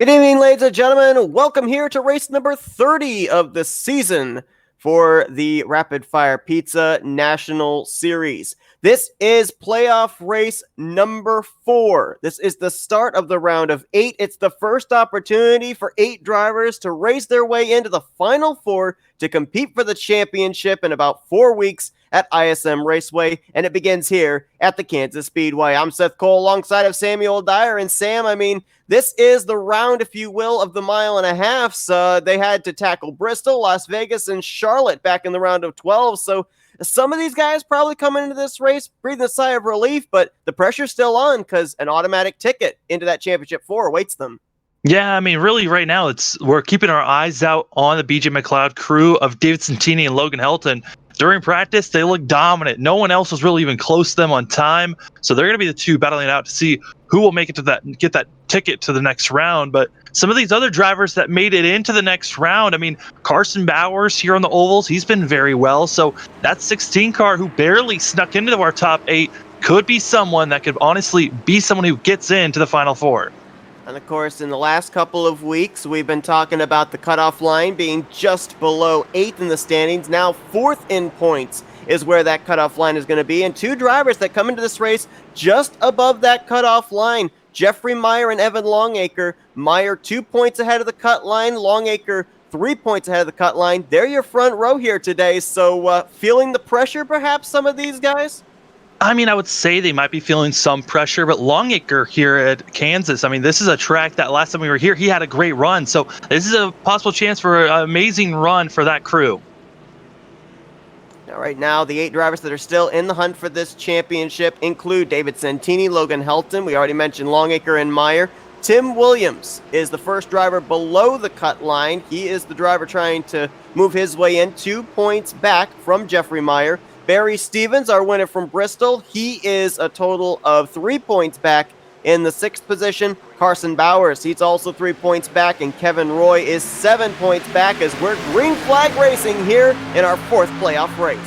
Good evening, ladies and gentlemen. Welcome here to race number 30 of the season. for the Rapid Fire Pizza National Series. This is playoff race number 4. This is the start of the round of 8. It's the first opportunity for 8 drivers to race their way into the final 4 to compete for the championship in about 4 weeks at ISM Raceway, and it begins here at the Kansas Speedway. I'm Seth Cole alongside of Samuel Dyer, and Sam, this is the round, if you will, of the mile and a half. So they had to tackle Bristol, Las Vegas, and Charlotte back in the round of 12. So some of these guys probably coming into this race breathing a sigh of relief, but the pressure's still on because an automatic ticket into that championship 4 awaits them. Yeah, really right now we're keeping our eyes out on the BJ McLeod crew of David Santini and Logan Helton. During practice, they look dominant. No one else was really even close to them on time. So they're going to be the two battling it out to see who will make it to get that ticket to the next round. But some of these other drivers that made it into the next round, Carson Bowers here on the ovals, he's been very well. So that 16 car who barely snuck into our top 8 could be someone that could honestly be someone who gets into the final 4. And of course, in the last couple of weeks, we've been talking about the cutoff line being just below 8th in the standings. Now 4th in points is where that cutoff line is going to be. And 2 drivers that come into this race just above that cutoff line, Jeffrey Meyer and Evan Longacre. Meyer 2 points ahead of the cut line, Longacre 3 points ahead of the cut line. They're your front row here today. So feeling the pressure, perhaps, some of these guys? I would say they might be feeling some pressure, but Longacre here at Kansas, this is a track that last time we were here, he had a great run. So this is a possible chance for an amazing run for that crew. Now, right now, the 8 drivers that are still in the hunt for this championship include David Santini, Logan Helton. We already mentioned Longacre and Meyer. Tim Williams is the first driver below the cut line. He is the driver trying to move his way in, 2 points back from Jeffrey Meyer. Barry Stevens, our winner from Bristol, he is a total of 3 points back in the 6th position. Carson Bowers, he's also 3 points back, and Kevin Roy is 7 points back as we're green flag racing here in our 4th playoff race.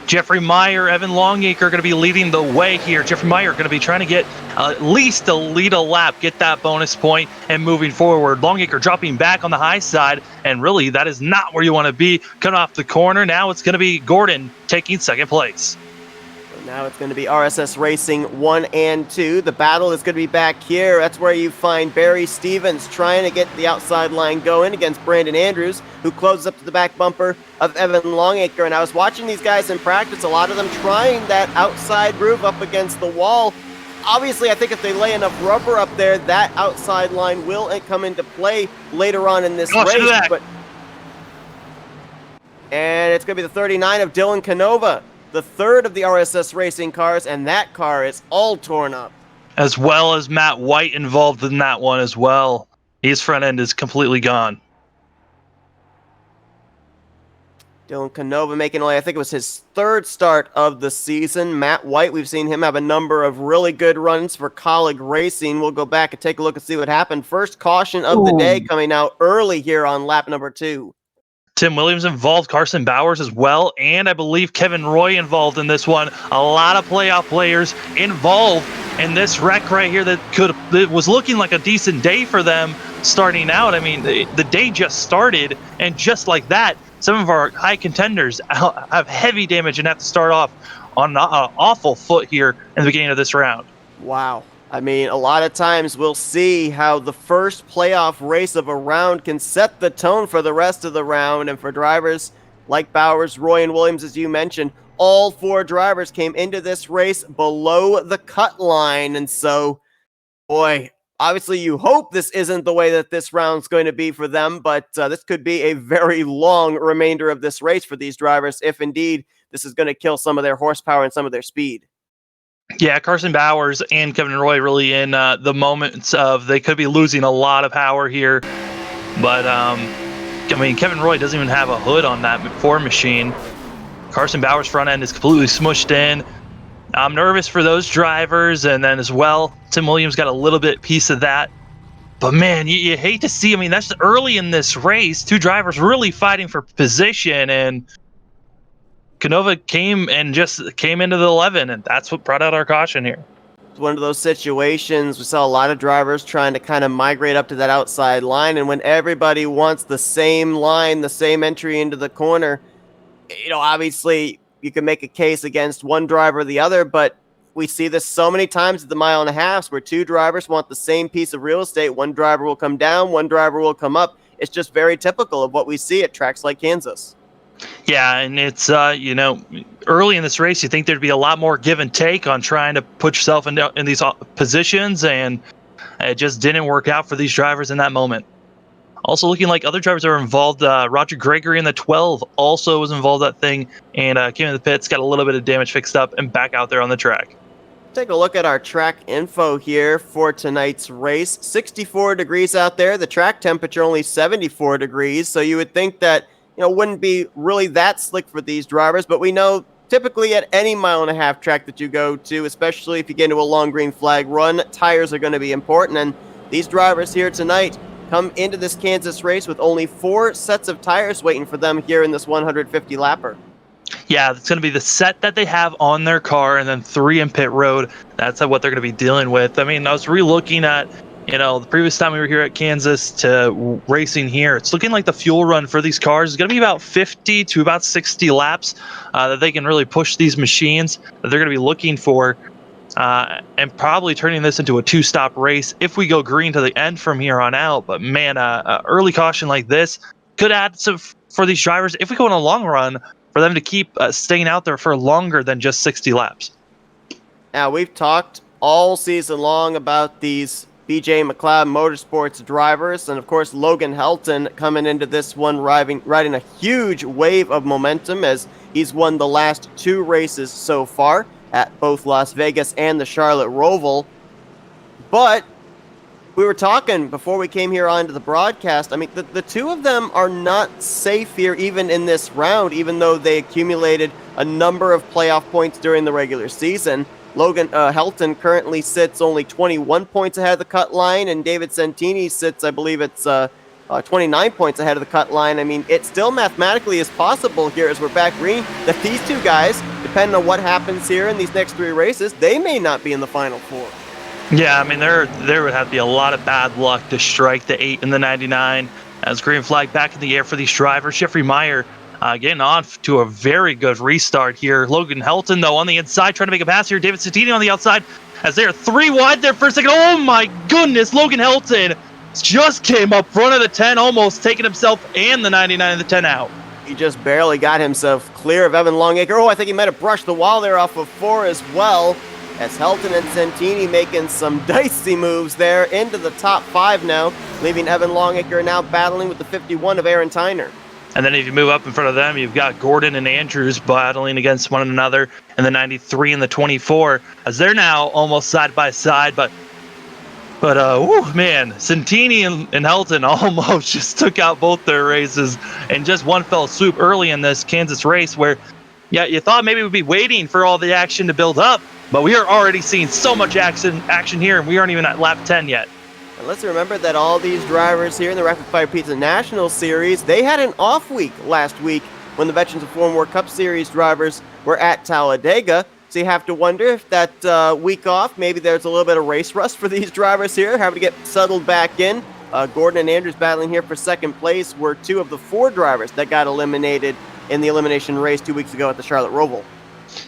Jeffrey Meyer, Evan Longacre are going to be leading the way here. Jeffrey Meyer going to be trying to get at least a lead a lap, get that bonus point, and moving forward. Longacre dropping back on the high side, and really that is not where you want to be. Cut off the corner. Now it's going to be Gordon taking 2nd place. Now it's going to be RSS Racing 1 and 2. The battle is going to be back here. That's where you find Barry Stevens trying to get the outside line going against Brandon Andrews, who closes up to the back bumper of Evan Longacre. And I was watching these guys in practice, a lot of them trying that outside groove up against the wall. Obviously, I think if they lay enough rubber up there, that outside line will come into play later on in this race. And it's going to be the 39 of Dylan Canova, the 3rd of the RSS Racing cars, and that car is all torn up. As well as Matt White involved in that one as well. His front end is completely gone. Dylan Canova making only, I think it was his 3rd start of the season. Matt White, we've seen him have a number of really good runs for Colleague Racing. We'll go back and take a look and see what happened. First caution of the day coming out early here on lap number 2. Tim Williams involved, Carson Bowers as well, and I believe Kevin Roy involved in this one. A lot of playoff players involved in this wreck right here it was looking like a decent day for them starting out. The day just started, and just like that, some of our high contenders have heavy damage and have to start off on an awful foot here in the beginning of this round. Wow. A lot of times we'll see how the first playoff race of a round can set the tone for the rest of the round. And for drivers like Bowers, Roy, and Williams, as you mentioned, all 4 drivers came into this race below the cut line. And so, boy, obviously you hope this isn't the way that this round's going to be for them, but this could be a very long remainder of this race for these drivers if indeed this is going to kill some of their horsepower and some of their speed. Yeah, Carson Bowers and Kevin Roy really in the moments of they could be losing a lot of power here. But, Kevin Roy doesn't even have a hood on that Ford machine. Carson Bowers' front end is completely smushed in. I'm nervous for those drivers, and then as well, Tim Williams got a little bit piece of that. But, man, you hate to see, that's early in this race, 2 drivers really fighting for position, and Canova came into the 11, and that's what brought out our caution here. It's one of those situations we saw a lot of drivers trying to kind of migrate up to that outside line, and when everybody wants the same line, the same entry into the corner, Obviously you can make a case against one driver or the other, but we see this so many times at the mile and a half where two drivers want the same piece of real estate. One driver will come down, one driver will come up. It's just very typical of what we see at tracks like Kansas. Yeah, and it's early in this race, you think there'd be a lot more give and take on trying to put yourself in these positions, and it just didn't work out for these drivers in that moment. Also, looking like other drivers are involved. Roger Gregory in the 12 also was involved in that thing, and came in the pits, got a little bit of damage fixed up, and back out there on the track. Take a look at our track info here for tonight's race. 64 degrees out there. The track temperature only 74 degrees. So you would think that, wouldn't be really that slick for these drivers. But we know typically at any mile and a half track that you go to, especially if you get into a long green flag run, tires are going to be important. And these drivers here tonight come into this Kansas race with only 4 sets of tires waiting for them here in this 150 lapper. Yeah, it's going to be the set that they have on their car, and then 3 in pit road. That's what they're going to be dealing with. I mean, I was re-looking at, the previous time we were here at Kansas to racing here. It's looking like the fuel run for these cars is going to be about 50 to about 60 laps that they can really push these machines that they're going to be looking for, and probably turning this into a 2-stop race if we go green to the end from here on out. But man, early caution like this could add some for these drivers if we go in a long run, for them to keep staying out there for longer than just 60 laps. Now, we've talked all season long about these BJ McLeod Motorsports drivers, and of course Logan Helton coming into this one riding a huge wave of momentum as he's won the last 2 races so far at both Las Vegas and the Charlotte Roval. But we were talking before we came here onto the broadcast. I mean, the two of them are not safe here even in this round, even though they accumulated a number of playoff points during the regular season. Logan Helton currently sits only 21 points ahead of the cut line, and David Santini sits, I believe it's 29 points ahead of the cut line. I mean, it still mathematically is possible here as we're back green that these two guys, depending on what happens here in these next 3 races, they may not be in the Final 4. Yeah, I mean, there would have to be a lot of bad luck to strike the 8 and the 99. As green flag back in the air for these drivers. Jeffrey Meyer getting on to a very good restart here. Logan Helton, though, on the inside, trying to make a pass here. David Santini on the outside as they are 3 wide there for a second. Oh, my goodness. Logan Helton just came up front of the 10, almost taking himself and the 99 and the 10 out. He just barely got himself clear of Evan Longacre. Oh, I think he might have brushed the wall there off of 4 as well. As Helton and Santini making some dicey moves there into the top 5 now, leaving Evan Longacre now battling with the 51 of Aaron Tyner. And then if you move up in front of them, you've got Gordon and Andrews battling against one another in the 93 and the 24, as they're now almost side by side. But man, Santini and Helton almost just took out both their races in just one fell swoop early in this Kansas race, where, yeah, you thought maybe we'd be waiting for all the action to build up, but we are already seeing so much action here, and we aren't even at lap 10 yet. And let's remember that all these drivers here in the Rapid Fire Pizza National Series, they had an off week last week when the Veterans of Foreign War Cup Series drivers were at Talladega. So you have to wonder if that week off, maybe there's a little bit of race rust for these drivers here, having to get settled back in. Gordon and Andrews battling here for second place were 2 of the 4 drivers that got eliminated in the elimination race 2 weeks ago at the Charlotte Roval.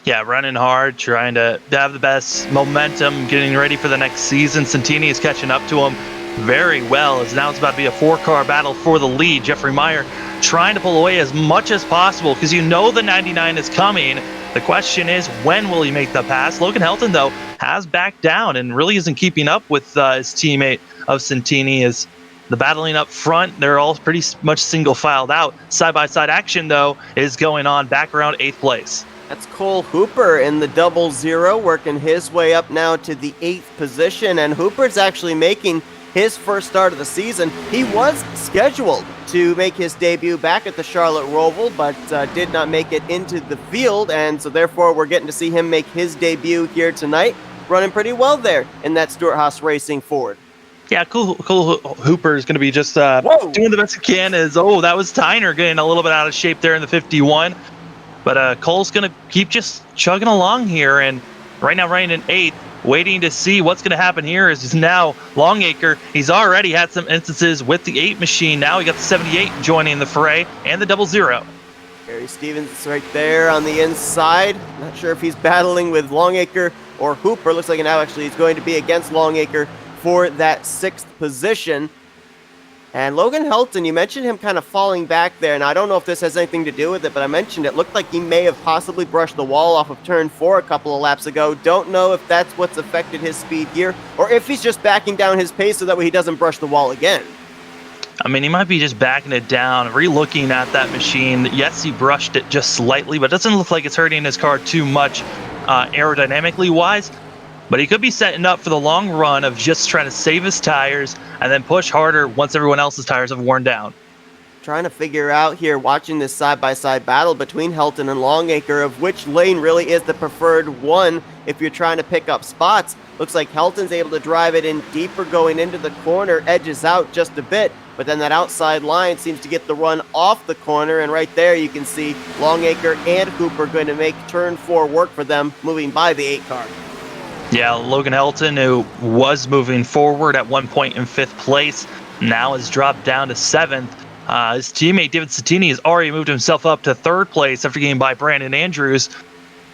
Yeah, running hard, trying to have the best momentum, getting ready for the next season. Santini is catching up to him very well, as now it's about to be a 4-car battle for the lead. Jeffrey Meyer trying to pull away as much as possible because the 99 is coming. The question is, when will he make the pass? Logan Helton, though, has backed down and really isn't keeping up with his teammate of Santini. As the battling up front, they're all pretty much single filed out. Side-by-side action, though, is going on back around 8th place. That's Cole Hooper in the 00, working his way up now to the 8th position, and Hooper's actually making his first start of the season. He was scheduled to make his debut back at the Charlotte Roval, but did not make it into the field, and so therefore we're getting to see him make his debut here tonight, running pretty well there in that Stewart-Haas Racing Ford. Yeah, Cole Hooper is going to be just doing the best he can. That was Tyner getting a little bit out of shape there in the 51. But Cole's going to keep just chugging along here, and right now running in 8th, waiting to see what's going to happen here is now Longacre. He's already had some instances with the 8 machine. Now he got the 78 joining the fray and the 00. Barry Stevens is right there on the inside. Not sure if he's battling with Longacre or Hooper. Looks like now actually he's going to be against Longacre for that 6th position. And Logan Helton, you mentioned him kind of falling back there, and I don't know if this has anything to do with it, but I mentioned it looked like he may have possibly brushed the wall off of turn 4 a couple of laps ago. Don't know if that's what's affected his speed here, or if he's just backing down his pace so that way he doesn't brush the wall again. I mean, he might be just backing it down, re-looking at that machine. Yes, he brushed it just slightly, but it doesn't look like it's hurting his car too much aerodynamically wise. But he could be setting up for the long run of just trying to save his tires and then push harder once everyone else's tires have worn down. Trying to figure out here, watching this side-by-side battle between Helton and Longacre, of which lane really is the preferred one if you're trying to pick up spots. Looks like Helton's able to drive it in deeper going into the corner, edges out just a bit, but then that outside line seems to get the run off the corner, and right there you can see Longacre and Hooper going to make turn 4 work for them, moving by the 8 car. Yeah, Logan Helton, who was moving forward at one point in 5th place, now has dropped down to 7th. His teammate David Sattini has already moved himself up to 3rd place after getting by Brandon Andrews.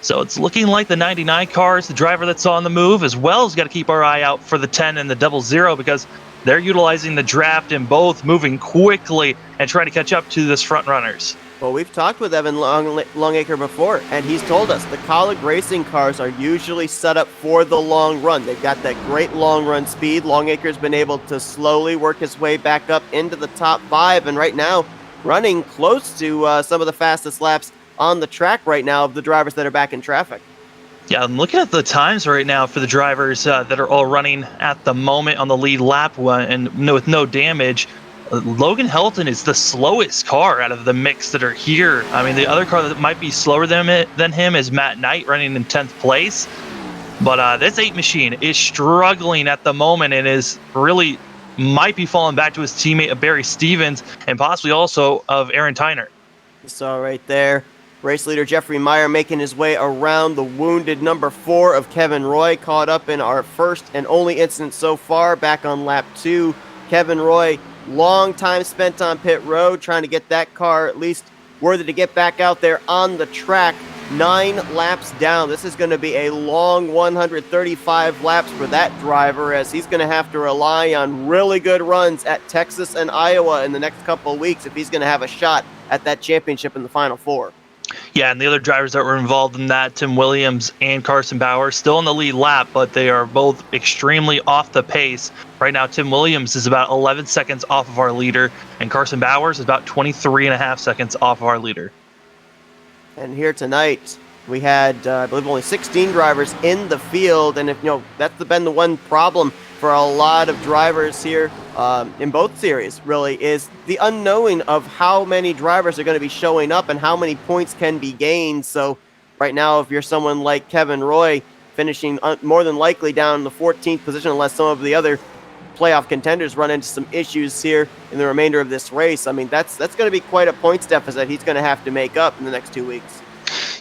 So it's looking like the 99 car is the driver that's on the move, as well as got to keep our eye out for the 10 and the 00 because they're utilizing the draft and both moving quickly and trying to catch up to this front runners. Well, we've talked with Evan Longacre before, and he's told us the Kaulig racing cars are usually set up for the long run. They've got that great long run speed. Longacre's been able to slowly work his way back up into the top 5, and right now running close to some of the fastest laps on the track right now of the drivers that are back in traffic. Yeah, I'm looking at the times right now for the drivers that are all running at the moment on the lead lap and with no damage. Logan Helton is the slowest car out of the mix that are here. I mean, the other car that might be slower than him is Matt Knight, running in 10th place. But this 8 machine is struggling at the moment and is really might be falling back to his teammate of Barry Stevens and possibly also of Aaron Tyner. You saw right there, race leader Jeffrey Meyer making his way around the wounded number 4 of Kevin Roy, caught up in our first and only incident so far back on lap 2. Kevin Roy, long time spent on pit road, trying to get that car at least worthy to get back out there on the track. 9 laps down. This is going to be a long 135 laps for that driver, as he's going to have to rely on really good runs at Texas and Iowa in the next couple of weeks if he's going to have a shot at that championship in the Final Four. Yeah, and the other drivers that were involved in that, Tim Williams and Carson Bauer, still in the lead lap, but they are both extremely off the pace. Right now, Tim Williams is about 11 seconds off of our leader, and Carson Bauer is about 23.5 seconds off of our leader. And here tonight, we had, I believe, only 16 drivers in the field, and that's been the one problem for a lot of drivers here in both series, really, is the unknowing of how many drivers are going to be showing up and how many points can be gained. So right now, if you're someone like Kevin Roy, finishing more than likely down in the 14th position, unless some of the other playoff contenders run into some issues here in the remainder of this race, I mean, that's going to be quite a points deficit he's going to have to make up in the next 2 weeks.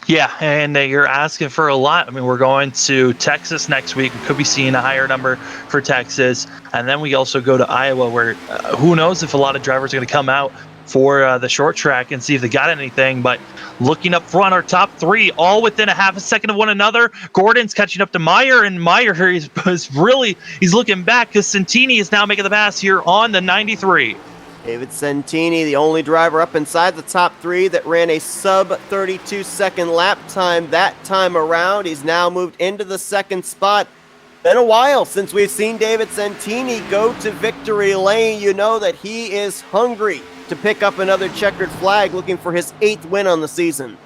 Yeah, and you're asking for a lot. I mean, we're going to Texas next week. We could be seeing a higher number for Texas. And then we also go to Iowa, where who knows if a lot of drivers are going to come out for the short track and see if they got anything. But looking up front, our top 3, all within a half a second of one another. Gordon's catching up to Meyer, and Meyer he's looking back because Santini is now making the pass here on the 93. David Santini, the only driver up inside the top 3 that ran a sub-32-second lap time that time around. He's now moved into the 2nd spot. Been a while since we've seen David Santini go to victory lane. You know that he is hungry to pick up another checkered flag, looking for his 8th win on the season.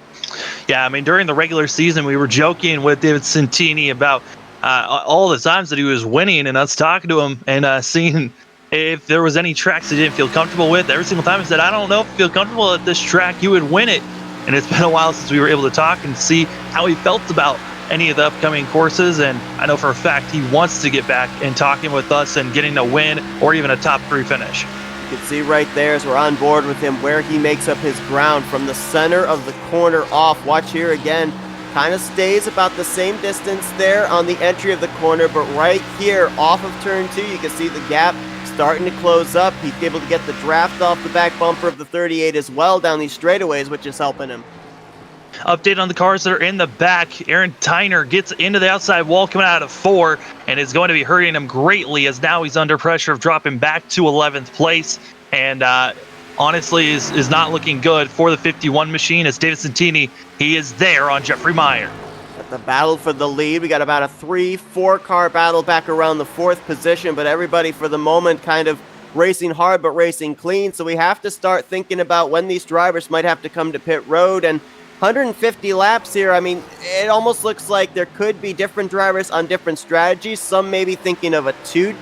Yeah, I mean, during the regular season, we were joking with David Santini about all the times that he was winning, and us talking to him and seeing if there was any tracks he didn't feel comfortable with. Every single time he said, I don't know if I feel comfortable at this track, you would win it. And it's been a while since we were able to talk and see how he felt about any of the upcoming courses. And I know for a fact he wants to get back and talking with us and getting a win or even a top 3 finish. You can see right there as we're on board with him where he makes up his ground from the center of the corner off. Watch here again. Kind of stays about the same distance there on the entry of the corner, but right here off of turn 2, you can see the gap starting to close up. He's able to get the draft off the back bumper of the 38 as well down these straightaways, which is helping him. Update on the cars that are in the back. Aaron Tyner gets into the outside wall coming out of 4 and is going to be hurting him greatly, as now he's under pressure of dropping back to 11th place. And honestly is not looking good for the 51 machine, as David Santini, he is there on Jeffrey Meyer. At the battle for the lead, we got about a 3-4 car battle back around the 4th position, but everybody for the moment kind of racing hard but racing clean. So we have to start thinking about when these drivers might have to come to pit road. And 150 laps here, I mean, it almost looks like there could be different drivers on different strategies. Some may be thinking of a two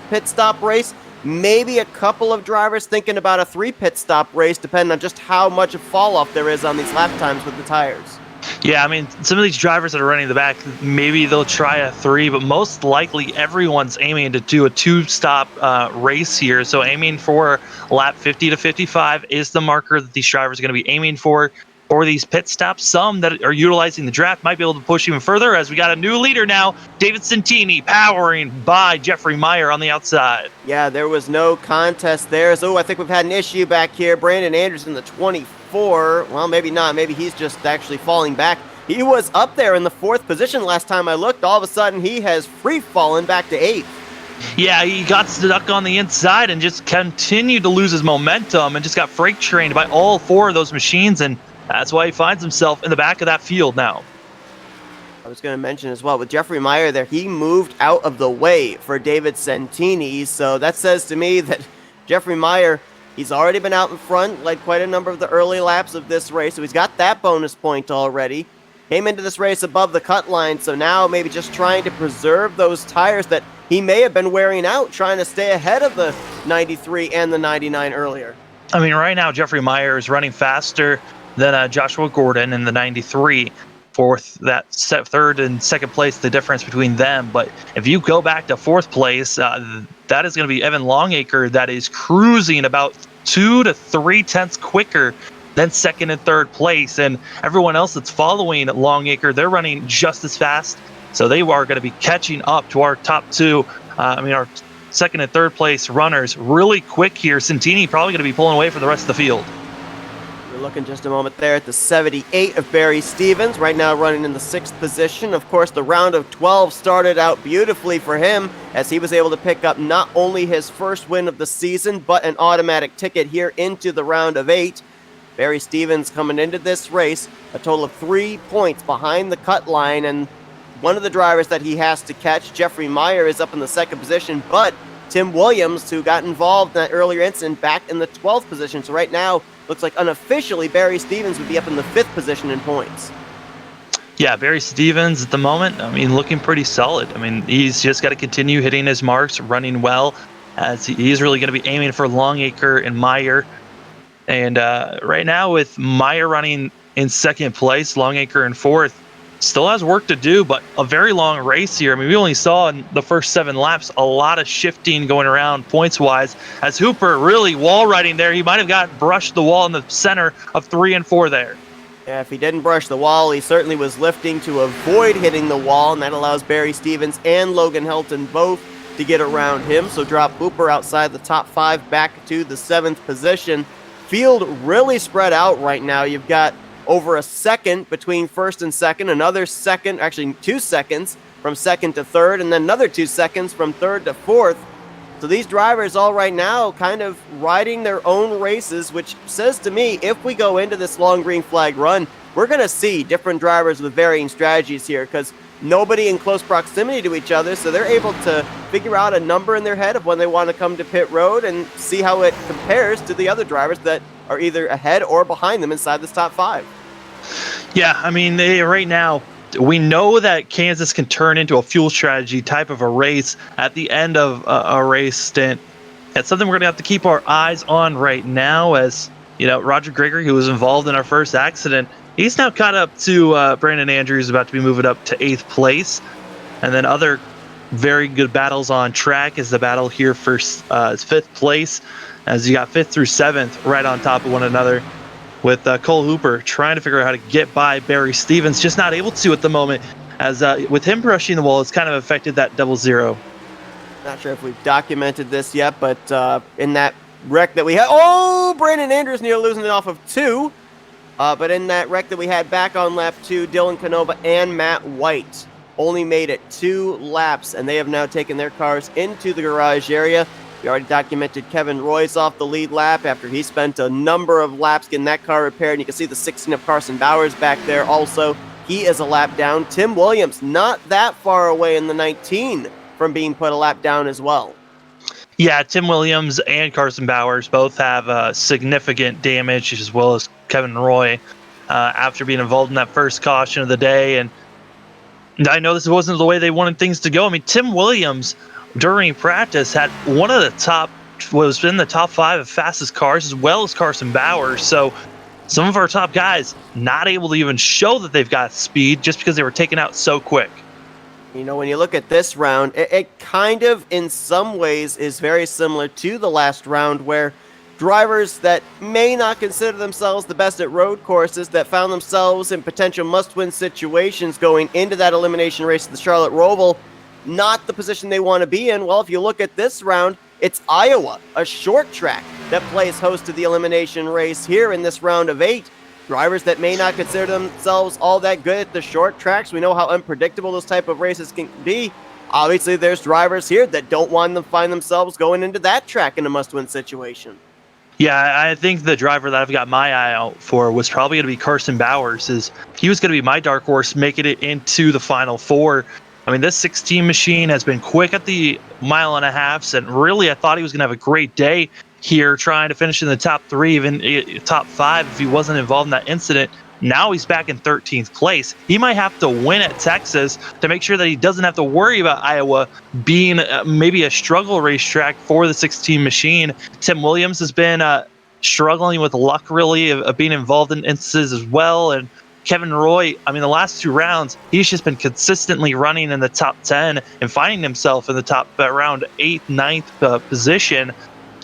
pit stop race. Maybe a couple of drivers thinking about a 3 pit stop race, depending on just how much of fall off there is on these lap times with the tires. Yeah, I mean, some of these drivers that are running the back, maybe they'll try a 3, but most likely everyone's aiming to do a 2-stop race here. So aiming for lap 50 to 55 is the marker that these drivers are going to be aiming for these pit stops. Some that are utilizing the draft might be able to push even further, as we got a new leader now, David Santini, powering by Jeffrey Meyer on the outside. Yeah, there was no contest there. So I think we've had an issue back here. Brandon Anderson, the 24. Well, maybe not. Maybe he's just actually falling back. He was up there in the 4th position last time I looked. All of a sudden, he has free-fallen back to 8th. Yeah, he got stuck on the inside and just continued to lose his momentum and just got freight trained by all 4 of those machines, and that's why he finds himself in the back of that field now. I was going to mention as well, with Jeffrey Meyer there, he moved out of the way for David Santini, so that says to me that Jeffrey Meyer, he's already been out in front, led quite a number of the early laps of this race, so he's got that bonus point already. Came into this race above the cut line, so now maybe just trying to preserve those tires that he may have been wearing out, trying to stay ahead of the 93 and the 99 earlier. I mean, right now, Jeffrey Meyer is running faster than Joshua Gordon in the 93. Fourth, that 3rd and 2nd place, the difference between them. But if you go back to 4th place, that is going to be Evan Longacre, that is cruising about 2 to 3 tenths quicker than 2nd and 3rd place. And everyone else that's following Longacre, they're running just as fast. So they are going to be catching up to our top 2. Our 2nd and 3rd place runners really quick here. Santini probably going to be pulling away for the rest of the field. We're looking just a moment there at the 78 of Barry Stevens, right now running in the 6th position. Of course, the round of 12 started out beautifully for him, as he was able to pick up not only his first win of the season, but an automatic ticket here into the round of 8. Barry Stevens coming into this race a total of 3 points behind the cut line, and one of the drivers that he has to catch, Jeffrey Meyer, is up in the 2nd position, but Tim Williams, who got involved in that earlier incident, back in the 12th position. So right now, looks like unofficially Barry Stevens would be up in the 5th position in points. Yeah, Barry Stevens at the moment, looking pretty solid. He's just got to continue hitting his marks, running well, as he's really going to be aiming for Longacre and Meyer. And right now, with Meyer running in 2nd place, Longacre in 4th, still has work to do, but a very long race here. We only saw in the first 7 laps a lot of shifting going around points-wise, as Hooper really wall riding there. He might have brushed the wall in the center of 3 and 4 there. Yeah, if he didn't brush the wall, he certainly was lifting to avoid hitting the wall, and that allows Barry Stevens and Logan Helton both to get around him. So drop Hooper outside the top 5 back to the 7th position. Field really spread out right now. You've got over a second between 1st and 2nd, another second, actually 2 seconds from 2nd to 3rd, and then another 2 seconds from 3rd to 4th. So these drivers all right now kind of riding their own races, which says to me, if we go into this long green flag run, we're going to see different drivers with varying strategies here, because nobody in close proximity to each other, so they're able to figure out a number in their head of when they want to come to pit road and see how it compares to the other drivers that are either ahead or behind them inside this top 5. Yeah, right now, we know that Kansas can turn into a fuel strategy type of a race at the end of a race stint. That's something we're going to have to keep our eyes on right now, as Roger Gregory, who was involved in our first accident, he's now caught up to Brandon Andrews, about to be moving up to 8th place. And then other very good battles on track is the battle here for 5th place, as you got 5th through 7th right on top of one another, with Cole Hooper trying to figure out how to get by Barry Stevens, just not able to at the moment, as with him brushing the wall, it's kind of affected that double zero. Not sure if we've documented this yet, but in that wreck that we had, Brandon Andrews near losing it off of 2. But in that wreck that we had back on lap 2, Dylan Canova and Matt White only made it 2 laps, and they have now taken their cars into the garage area. We already documented Kevin Royce off the lead lap after he spent a number of laps getting that car repaired. And you can see the 16 of Carson Bowers back there also. He is a lap down. Tim Williams, not that far away in the 19 from being put a lap down as well. Yeah, Tim Williams and Carson Bowers both have significant damage, as well as Kevin Roy, after being involved in that first caution of the day. And I know this wasn't the way they wanted things to go. I mean, Tim Williams, during practice, had one of the was in the top 5 of fastest cars, as well as Carson Bowers. So some of our top guys not able to even show that they've got speed just because they were taken out so quick. You know, when you look at this round, it kind of, in some ways, is very similar to the last round, where drivers that may not consider themselves the best at road courses, that found themselves in potential must-win situations going into that elimination race at the Charlotte Roval, not the position they want to be in. Well, if you look at this round, it's Iowa, a short track, that plays host to the elimination race here in this round of 8. Drivers that may not consider themselves all that good at the short tracks. We know how unpredictable those type of races can be. Obviously, there's drivers here that don't want to find themselves going into that track in a must-win situation. Yeah, I think the driver that I've got my eye out for was probably going to be Carson Bowers. He was going to be my dark horse making it into the Final Four. I mean, this 16 machine has been quick at the 1.5 miles, and really I thought he was going to have a great day here trying to finish in the top 3, even top 5 if he wasn't involved in that incident. Now he's back in 13th place. He might have to win at Texas to make sure that he doesn't have to worry about Iowa being maybe a struggle racetrack for the 16 machine. Tim Williams has been struggling with luck, really, of being involved in instances as well. And Kevin Roy, I mean, the last 2 rounds, he's just been consistently running in the top 10 and finding himself in the top around 8th, 9th position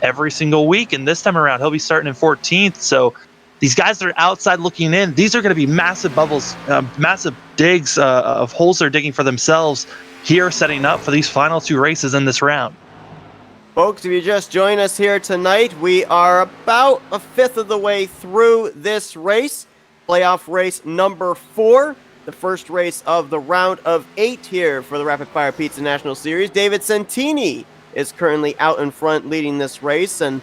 every single week. And this time around, he'll be starting in 14th. So these guys that are outside looking in, these are going to be massive bubbles, massive digs of holes they're digging for themselves here, setting up for these final 2 races in this round. Folks, if you just joined us here tonight, we are about a 5th of the way through this race. Playoff race number 4, the first race of the round of 8 here for the Rapid Fire Pizza National Series. David Santini is currently out in front leading this race, and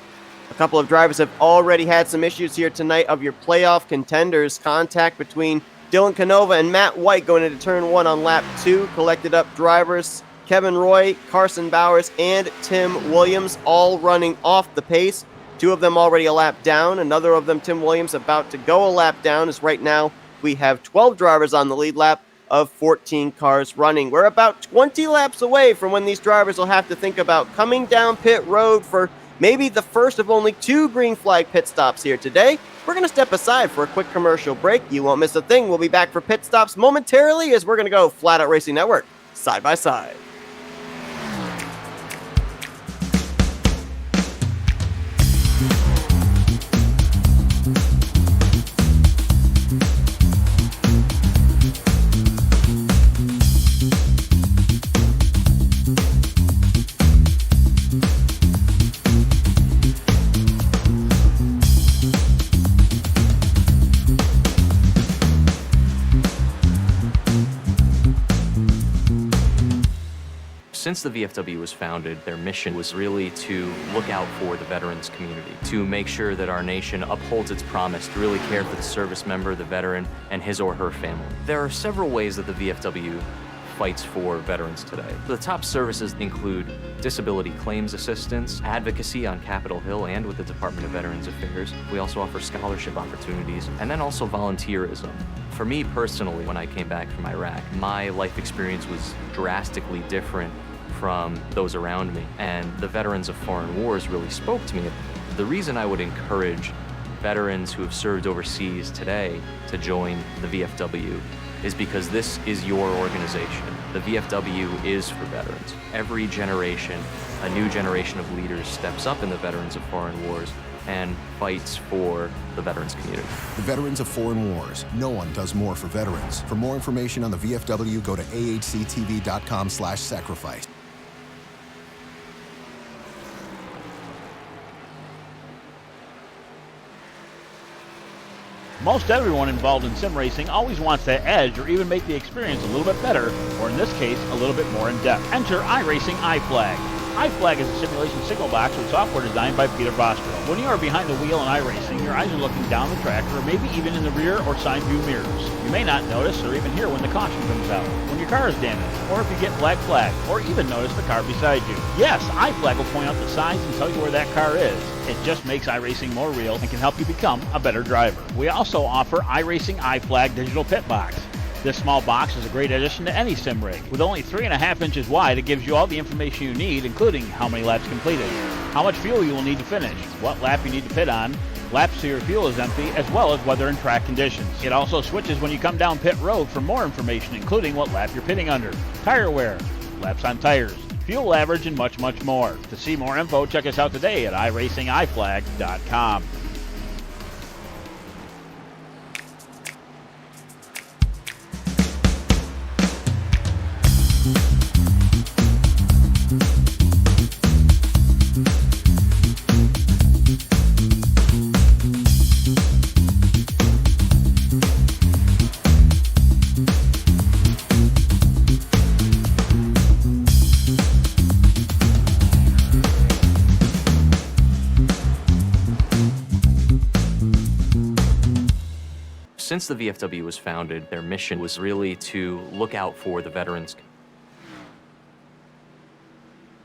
a couple of drivers have already had some issues here tonight of your playoff contenders. Contact between Dylan Canova and Matt White going into turn 1 on lap 2. Collected up drivers Kevin Roy, Carson Bowers, and Tim Williams, all running off the pace. 2 of them already a lap down. Another of them, Tim Williams, about to go a lap down, as right now we have 12 drivers on the lead lap of 14 cars running. We're about 20 laps away from when these drivers will have to think about coming down pit road for maybe the first of only 2 green flag pit stops here today. We're going to step aside for a quick commercial break. You won't miss a thing. We'll be back for pit stops momentarily, as we're going to go Flatout Racing Network side by side. Since the VFW was founded, their mission was really to look out for the veterans community, to make sure that our nation upholds its promise to really care for the service member, the veteran, and his or her family. There are several ways that the VFW fights for veterans today. The top services include disability claims assistance, advocacy on Capitol Hill and with the Department of Veterans Affairs. We also offer scholarship opportunities, and then also volunteerism. For me personally, when I came back from Iraq, my life experience was drastically different from those around me, and the veterans of foreign wars really spoke to me. The reason I would encourage veterans who have served overseas today to join the VFW is because this is your organization. The VFW is for veterans. Every generation, a new generation of leaders steps up in the veterans of foreign wars and fights for the veterans community. The Veterans of Foreign Wars. No one does more for veterans. For more information on the VFW, go to ahctv.com/sacrifice. Most everyone involved in sim racing always wants that edge or even make the experience a little bit better, or in this case, a little bit more in-depth. Enter iRacing iFlag. iFlag is a simulation signal box with software designed by Peter Bostrom. When you are behind the wheel in iRacing, your eyes are looking down the track or maybe even in the rear or side view mirrors. You may not notice or even hear when the caution comes out, when your car is damaged, or if you get black flag, or even notice the car beside you. Yes, iFlag will point out the signs and tell you where that car is. It just makes iRacing more real and can help you become a better driver. We also offer iRacing iFlag Digital Pit Box. This small box is a great addition to any sim rig. With only 3.5 inches wide, it gives you all the information you need, including how many laps completed, how much fuel you will need to finish, what lap you need to pit on, laps to your fuel is empty, as well as weather and track conditions. It also switches when you come down pit road for more information, including what lap you're pitting under, tire wear, laps on tires, fuel average, and much, much more. To see more info, check us out today at iRacingIFlag.com. Since the VFW was founded, their mission was really to look out for the veterans.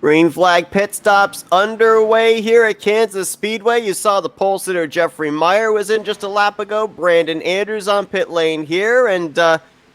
Green flag pit stops underway here at Kansas Speedway. You saw the pole sitter Jeffrey Meyer was in just a lap ago. Brandon Andrews on pit lane here. And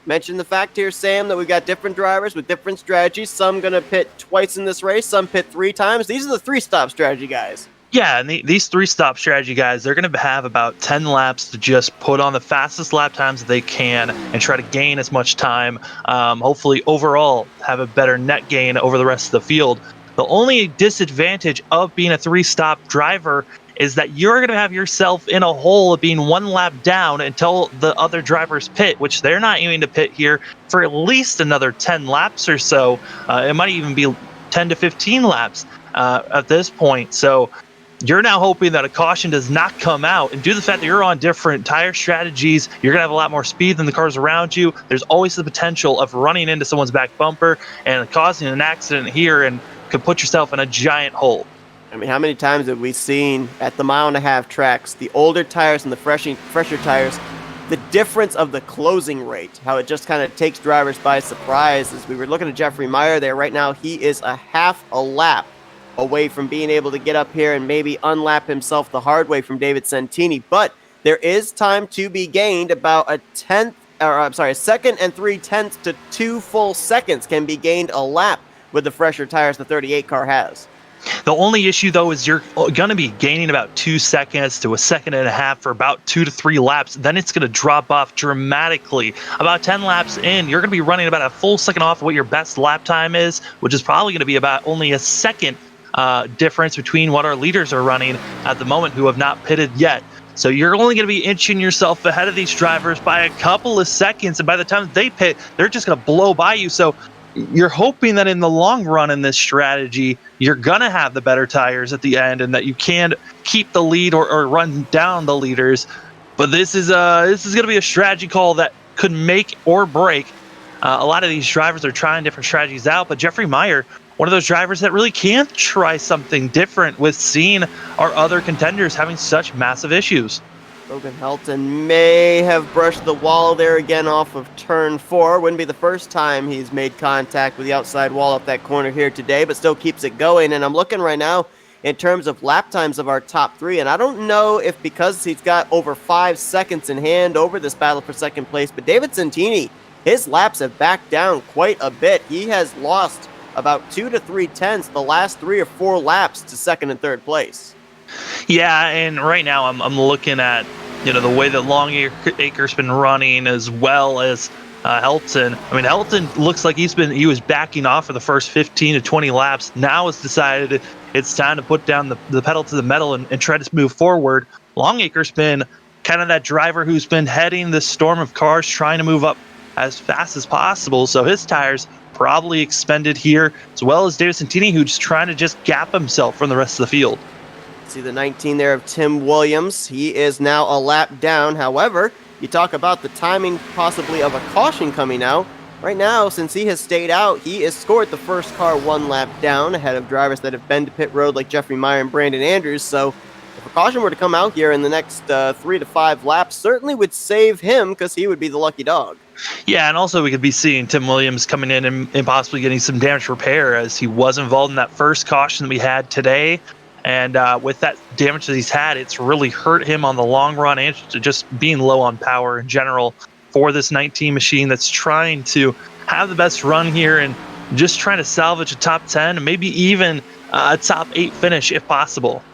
mentioned the fact here, Sam, that we've got different drivers with different strategies. Some going to pit twice in this race, some pit 3 times. These are the 3-stop strategy guys. Yeah, and these 3-stop strategy guys, they're going to have about 10 laps to just put on the fastest lap times that they can and try to gain as much time. Hopefully, overall, have a better net gain over the rest of the field. The only disadvantage of being a 3-stop driver is that you're going to have yourself in a hole of being 1 lap down until the other drivers pit, which they're not aiming to pit here for at least another 10 laps or so. It might even be 10 to 15 laps at this point. So you're now hoping that a caution does not come out, and due to the fact that you're on different tire strategies, you're going to have a lot more speed than the cars around you. There's always the potential of running into someone's back bumper and causing an accident here, and could put yourself in a giant hole. I mean, how many times have we seen at the 1.5-mile tracks, the older tires and the fresher tires, the difference of the closing rate, how it just kind of takes drivers by surprise. As we were looking at Jeffrey Meyer there, right now he is a half a lap away from being able to get up here and maybe unlap himself the hard way from David Santini. But there is time to be gained. About a second and 3/10 to 2 full seconds can be gained a lap with the fresher tires the 38 car has. The only issue, though, is you're going to be gaining about 2 seconds to 1.5 seconds for about 2 to 3 laps. Then it's going to drop off dramatically. About 10 laps in, you're going to be running about a full second off of what your best lap time is, which is probably going to be about only a second difference between what our leaders are running at the moment who have not pitted yet. So you're only going to be inching yourself ahead of these drivers by a couple of seconds, and by the time they pit, they're just going to blow by you. So you're hoping that in the long run in this strategy, you're going to have the better tires at the end and that you can keep the lead or run down the leaders. But this is going to be a strategy call that could make or break. A lot of these drivers are trying different strategies out, but Jeffrey Meyer, one of those drivers that really can try something different with seeing our other contenders having such massive issues. Logan Helton may have brushed the wall there again off of turn 4. Wouldn't be the first time he's made contact with the outside wall up that corner here today, but still keeps it going. And I'm looking right now in terms of lap times of our top 3, and I don't know if because he's got over 5 seconds in hand over this battle for second place, but David Santini, his laps have backed down quite a bit. He has lost about 2 to 3/10 the last 3 or 4 laps to second and third place. Yeah, and right now I'm looking at the way that Longacre's been running as well as Helton. I mean, Helton looks like he was backing off for the first 15 to 20 laps. Now it's decided it's time to put down the pedal to the metal and try to move forward. Longacre's been kind of that driver who's been heading the storm of cars, trying to move up as fast as possible. So his tires probably expended here, as well as David Santini, who's trying to just gap himself from the rest of the field. See the 19 there of Tim Williams. He is now a lap down. However, You talk about the timing possibly of a caution coming out. Right now, since he has stayed out, he has scored the first car 1 lap down ahead of drivers that have been to pit road like Jeffrey Meyer and Brandon Andrews. So if a caution were to come out here in the next 3 to 5 laps, certainly would save him because he would be the lucky dog. Yeah, and also we could be seeing Tim Williams coming in and possibly getting some damage repair, as he was involved in that first caution that we had today. And with that damage that he's had, it's really hurt him on the long run, and just being low on power in general for this 19 machine that's trying to have the best run here and just trying to salvage a top 10, maybe even a top 8 finish if possible.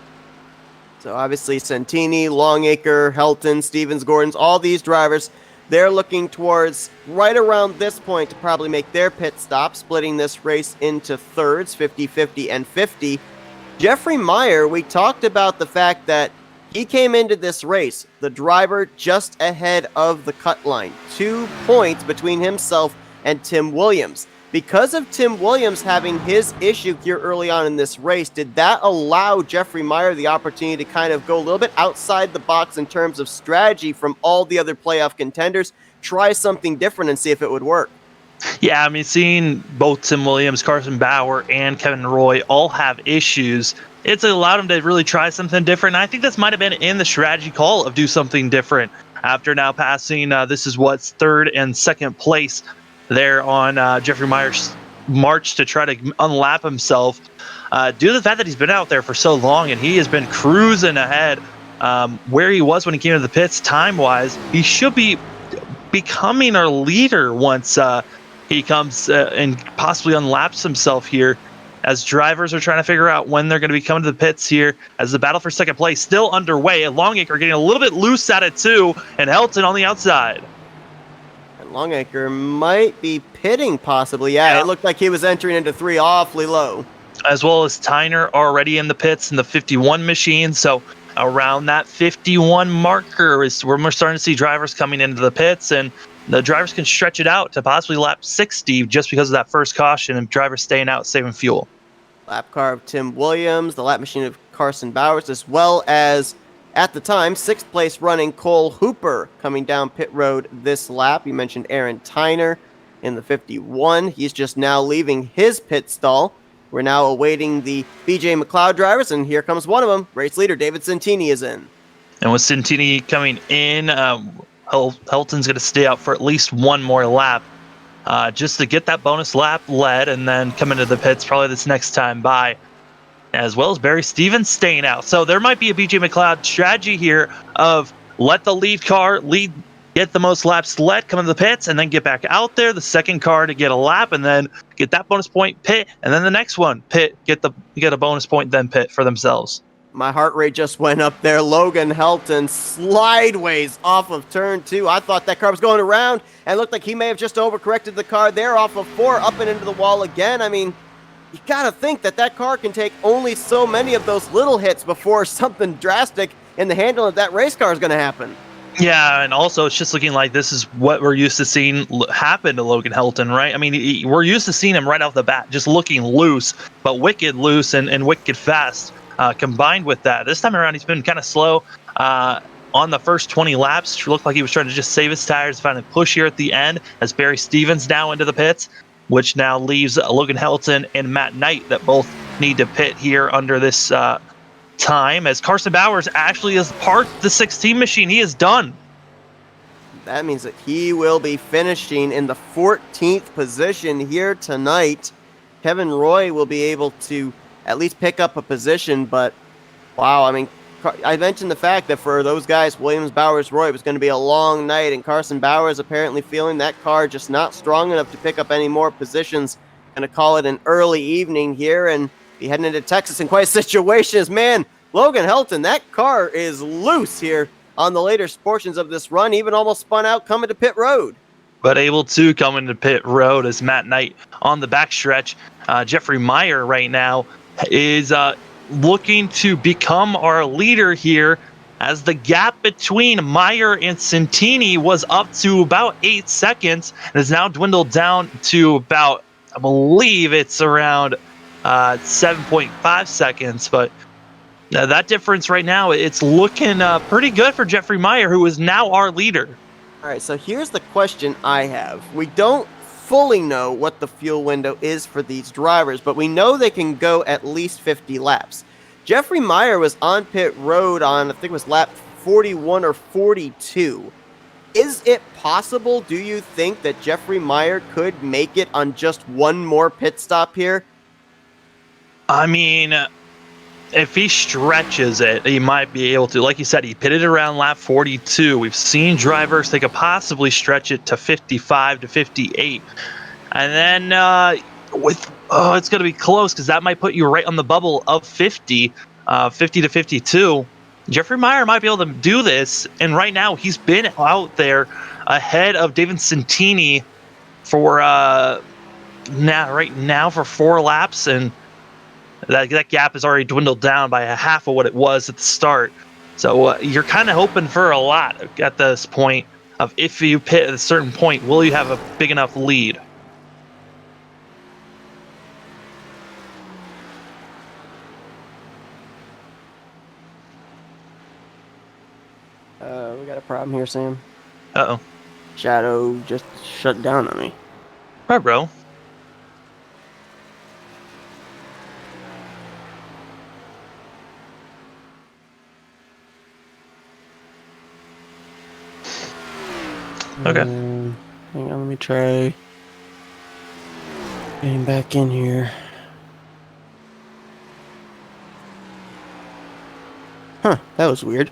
So obviously Santini, Longacre, Helton, Stevens, Gordons, all these drivers, they're looking towards right around this point to probably make their pit stop, splitting this race into thirds, 50-50 and 50. Jeffrey Meyer, we talked about the fact that he came into this race, the driver just ahead of the cut line, 2 points between himself and Tim Williams. Because of Tim Williams having his issue here early on in this race, did that allow Jeffrey Meyer the opportunity to kind of go a little bit outside the box in terms of strategy from all the other playoff contenders, try something different and see if it would work? Yeah, I mean, seeing both Tim Williams, Carson Bauer, and Kevin Roy all have issues, it's allowed him to really try something different. And I think this might have been in the strategy call of do something different after now passing, this is what's 3rd and 2nd place there on Jeffrey Meyer's march to try to unlap himself. Due to the fact that he's been out there for so long and he has been cruising ahead where he was when he came to the pits time-wise, he should be becoming our leader once he comes and possibly unlaps himself here, as drivers are trying to figure out when they're going to be coming to the pits here as the battle for second place still underway. Longacre getting a little bit loose at it too, and Helton on the outside. And Longacre might be pitting possibly. Yeah, it looked like he was entering into 3 awfully low. As well as Tyner already in the pits in the 51 machine. So around that 51 marker is where we're starting to see drivers coming into the pits, and the drivers can stretch it out to possibly lap 60 just because of that first caution and drivers staying out saving fuel. Lap car of Tim Williams, the lap machine of Carson Bowers, as well as, at the time, 6th place running Cole Hooper coming down pit road this lap. You mentioned Aaron Tyner in the 51. He's just now leaving his pit stall. We're now awaiting the BJ McLeod drivers, and here comes one of them. Race leader David Santini is in. And with Santini coming in, Helton's going to stay out for at least one more lap just to get that bonus lap led and then come into the pits probably this next time by, as well as Barry Stevens staying out. So there might be a BJ McLeod strategy here of let the lead car get the most laps led, come into the pits, and then get back out there, the second car to get a lap, and then get that bonus point, pit, and then the next one, pit, get a bonus point, then pit for themselves. My heart rate just went up there. Logan Helton slideways off of turn 2. I thought that car was going around, and looked like he may have just overcorrected the car there off of 4, up and into the wall again. I mean, you gotta think that car can take only so many of those little hits before something drastic in the handling of that race car is going to happen. Yeah, and also it's just looking like this is what we're used to seeing happen to Logan Helton, right? I mean, we're used to seeing him right off the bat just looking loose, but wicked loose and wicked fast. Combined with that, this time around he's been kind of slow on the first 20 laps. It looked like he was trying to just save his tires, find a push here at the end as Barry Stevens now into the pits, which now leaves Logan Helton and Matt Knight that both need to pit here under this time, as Carson Bowers actually has parked the 16 machine. He is done. That means that he will be finishing in the 14th position here tonight. Kevin Roy will be able to at least pick up a position, but wow, I mean, I mentioned the fact that for those guys, Williams, Bowers, Roy, it was going to be a long night, and Carson Bowers apparently feeling that car just not strong enough to pick up any more positions. Going to call it an early evening here and be heading into Texas in quite a situation. As man, Logan Helton, that car is loose here on the later portions of this run, even almost spun out coming to pit road. But able to come into pit road as Matt Knight on the backstretch. Jeffrey Meyer right now is looking to become our leader here, as the gap between Meyer and Santini was up to about 8 seconds and has now dwindled down to about, I believe it's around 7.5 seconds. But that difference right now, it's looking pretty good for Jeffrey Meyer, who is now our leader. All right, so here's the question I have. We don't fully know what the fuel window is for these drivers, but we know they can go at least 50 laps. Jeffrey Meyer was on pit road on, I think it was lap 41 or 42. Is it possible, do you think, that Jeffrey Meyer could make it on just one more pit stop here? I mean, if he stretches it, he might be able to. Like you said, he pitted around lap 42. We've seen drivers, they could possibly stretch it to 55 to 58. And then it's going to be close because that might put you right on the bubble of 50, 50 to 52. Jeffrey Meyer might be able to do this. And right now, he's been out there ahead of David Santini for right now for 4 laps. And that gap has already dwindled down by a half of what it was at the start. So you're kind of hoping for a lot at this point of if you pit at a certain point, will you have a big enough lead? We got a problem here, Sam. Uh-oh. Shadow just shut down on me. All right, bro. Okay. Hang on, let me try getting back in here. Huh, that was weird.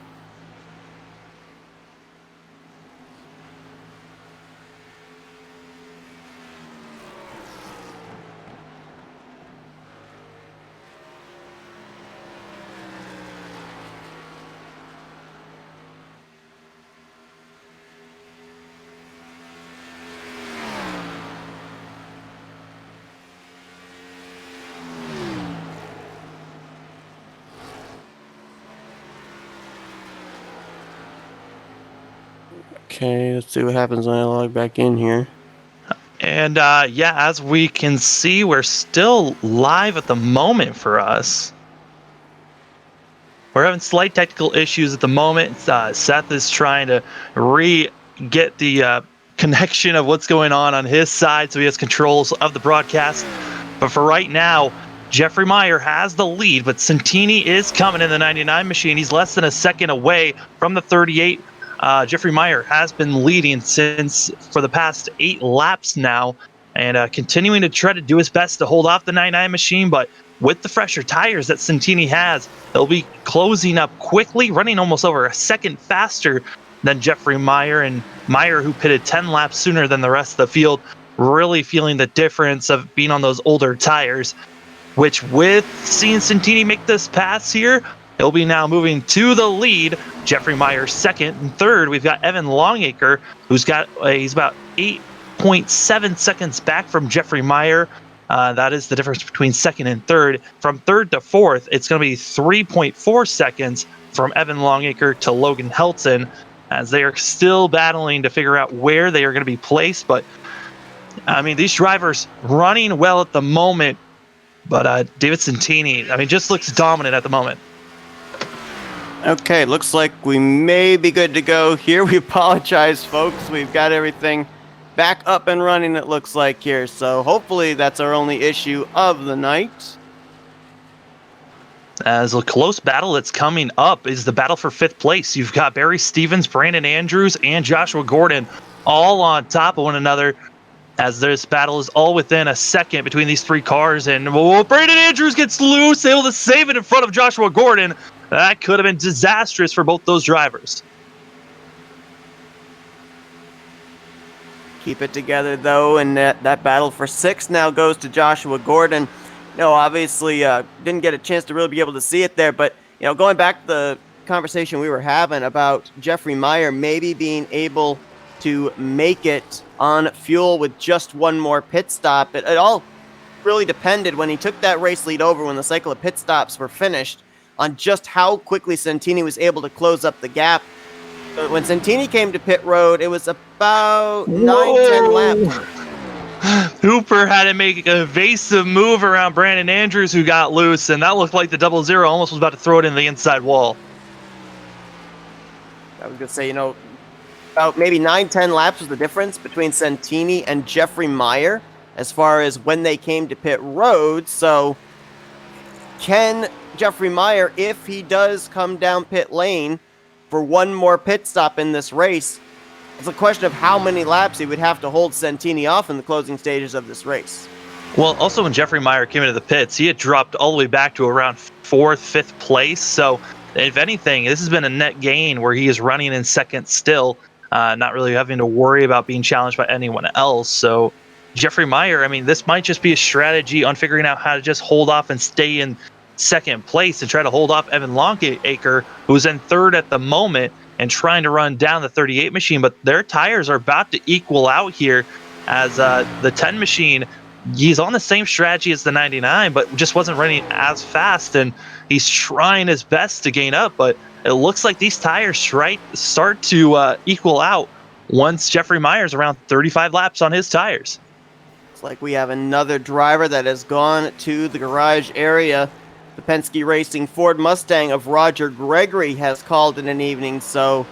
Okay, let's see what happens when I log back in here. And as we can see, we're still live at the moment for us. We're having slight technical issues at the moment. Seth is trying to get the connection of what's going on his side, so he has controls of the broadcast. But for right now, Jeffrey Meyer has the lead, but Santini is coming in the 99 machine. He's less than a second away from the 38. Jeffrey Meyer has been leading for the past 8 laps now, and continuing to try to do his best to hold off the 99 machine. But with the fresher tires that Santini has, they'll be closing up quickly, running almost over a second faster than Jeffrey Meyer. And Meyer, who pitted 10 laps sooner than the rest of the field, really feeling the difference of being on those older tires, which with seeing Santini make this pass here, he'll be now moving to the lead. Jeffrey Meyer second, and third we've got Evan Longacre, he's about 8.7 seconds back from Jeffrey Meyer. That is the difference between second and third. From third to fourth, it's going to be 3.4 seconds from Evan Longacre to Logan Helton, as they are still battling to figure out where they are going to be placed. But I mean, these drivers running well at the moment, but David Santini, just looks dominant at the moment. Okay, looks like we may be good to go here. We apologize, folks. We've got everything back up and running, it looks like here. So hopefully that's our only issue of the night. As a close battle that's coming up is the battle for 5th place. You've got Barry Stevens, Brandon Andrews, and Joshua Gordon all on top of one another, as this battle is all within a second between these 3 cars. And Brandon Andrews gets loose, able to save it in front of Joshua Gordon. That could have been disastrous for both those drivers. Keep it together, though, and that battle for 6th now goes to Joshua Gordon. Obviously, didn't get a chance to really be able to see it there, but, going back to the conversation we were having about Jeffrey Meyer maybe being able to make it on fuel with just one more pit stop, it all really depended when he took that race lead over, when the cycle of pit stops were finished, on just how quickly Santini was able to close up the gap. When Santini came to pit road, it was about 9-10 laps. Hooper had to make an evasive move around Brandon Andrews, who got loose, and that looked like the 0-0 almost was about to throw it in the inside wall. I was going to say, about maybe 9-10 laps was the difference between Santini and Jeffrey Meyer as far as when they came to pit road. So can Jeffrey Meyer, if he does come down pit lane for one more pit stop in this race, it's a question of how many laps he would have to hold Santini off in the closing stages of this race. Well, also when Jeffrey Meyer came into the pits, he had dropped all the way back to around 4th, 5th place. So if anything, this has been a net gain where he is running in second still, not really having to worry about being challenged by anyone else. So Jeffrey Meyer, I mean, this might just be a strategy on figuring out how to just hold off and stay in second place and try to hold off Evan Longacre, who's in third at the moment, and trying to run down the 38 machine. But their tires are about to equal out here as the 10 machine, he's on the same strategy as the 99, but just wasn't running as fast, and he's trying his best to gain up, but it looks like these tires start to equal out once Jeffrey Meyer's around 35 laps on his tires. It's like we have another driver that has gone to the garage area. The Penske Racing Ford Mustang of Roger Gregory has called it an evening, so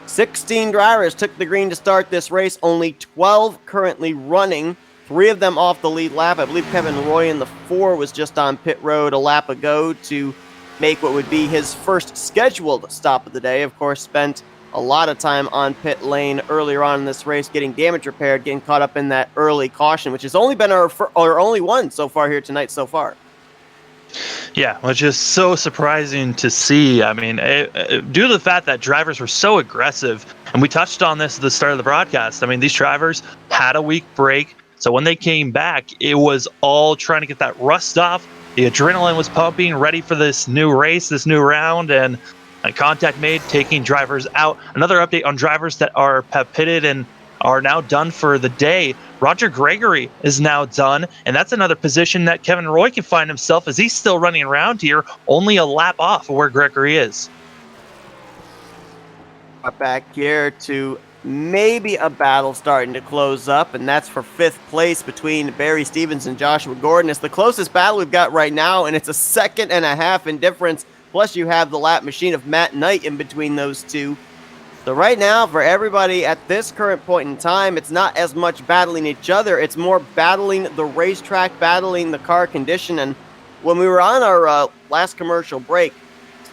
16 drivers took the green to start this race, only 12 currently running. 3 of them off the lead lap. I believe Kevin Roy in the 4 was just on pit road a lap ago to make what would be his first scheduled stop of the day. Of course, spent a lot of time on pit lane earlier on in this race getting damage repaired, getting caught up in that early caution, which has only been our only one so far here tonight so far. Yeah, which is so surprising to see. I mean, due to the fact that drivers were so aggressive, and we touched on this at the start of the broadcast, I mean, these drivers had a week break. So when they came back, it was all trying to get that rust off. The adrenaline was pumping, ready for this new race, this new round, and contact made, taking drivers out. Another update on drivers that have pitted and are now done for the day. Roger Gregory is now done, and that's another position that Kevin Roy can find himself as he's still running around here, only a lap off of where Gregory is. Back here to maybe a battle starting to close up, and that's for 5th place between Barry Stevens and Joshua Gordon. It's the closest battle we've got right now, and it's a 1.5 seconds in difference. Plus, you have the lap machine of Matt Knight in between those two. So right now, for everybody at this current point in time, it's not as much battling each other. It's more battling the racetrack, battling the car condition. And when we were on our last commercial break,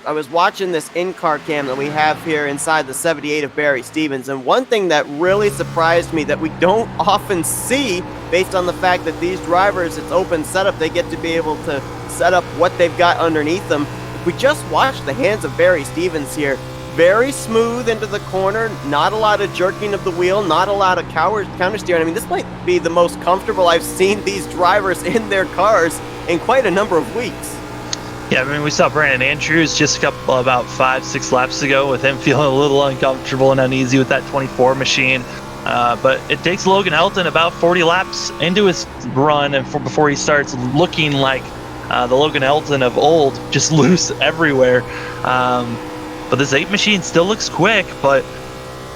I was watching this in-car cam that we have here inside the 78 of Barry Stevens, and one thing that really surprised me that we don't often see, based on the fact that these drivers, it's open setup, they get to be able to set up what they've got underneath them. If we just watch the hands of Barry Stevens here, very smooth into the corner, not a lot of jerking of the wheel, not a lot of counter steering. I mean, this might be the most comfortable I've seen these drivers in their cars in quite a number of weeks. Yeah, I mean, we saw Brandon Andrews just about 5-6 laps ago with him feeling a little uncomfortable and uneasy with that 24 machine. But it takes Logan Helton about 40 laps into his run and before he starts looking like the Logan Helton of old, just loose everywhere. But this 8 machine still looks quick, but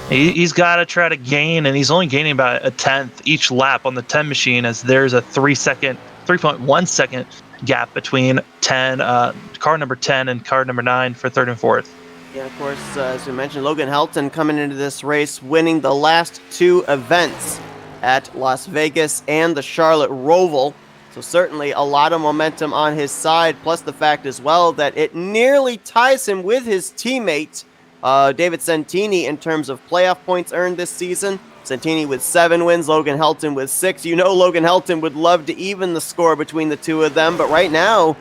he's got to try to gain, and he's only gaining about 1/10 each lap on the 10 machine, as there's a 3.1 second gap between car number 10 and car number 9 for 3rd and 4th. Yeah, of course, as we mentioned, Logan Helton coming into this race, winning the last 2 events at Las Vegas and the Charlotte Roval. So certainly a lot of momentum on his side, plus the fact as well that it nearly ties him with his teammate, David Santini, in terms of playoff points earned this season. Santini with 7 wins, Logan Helton with 6. You know Logan Helton would love to even the score between the two of them, but right now,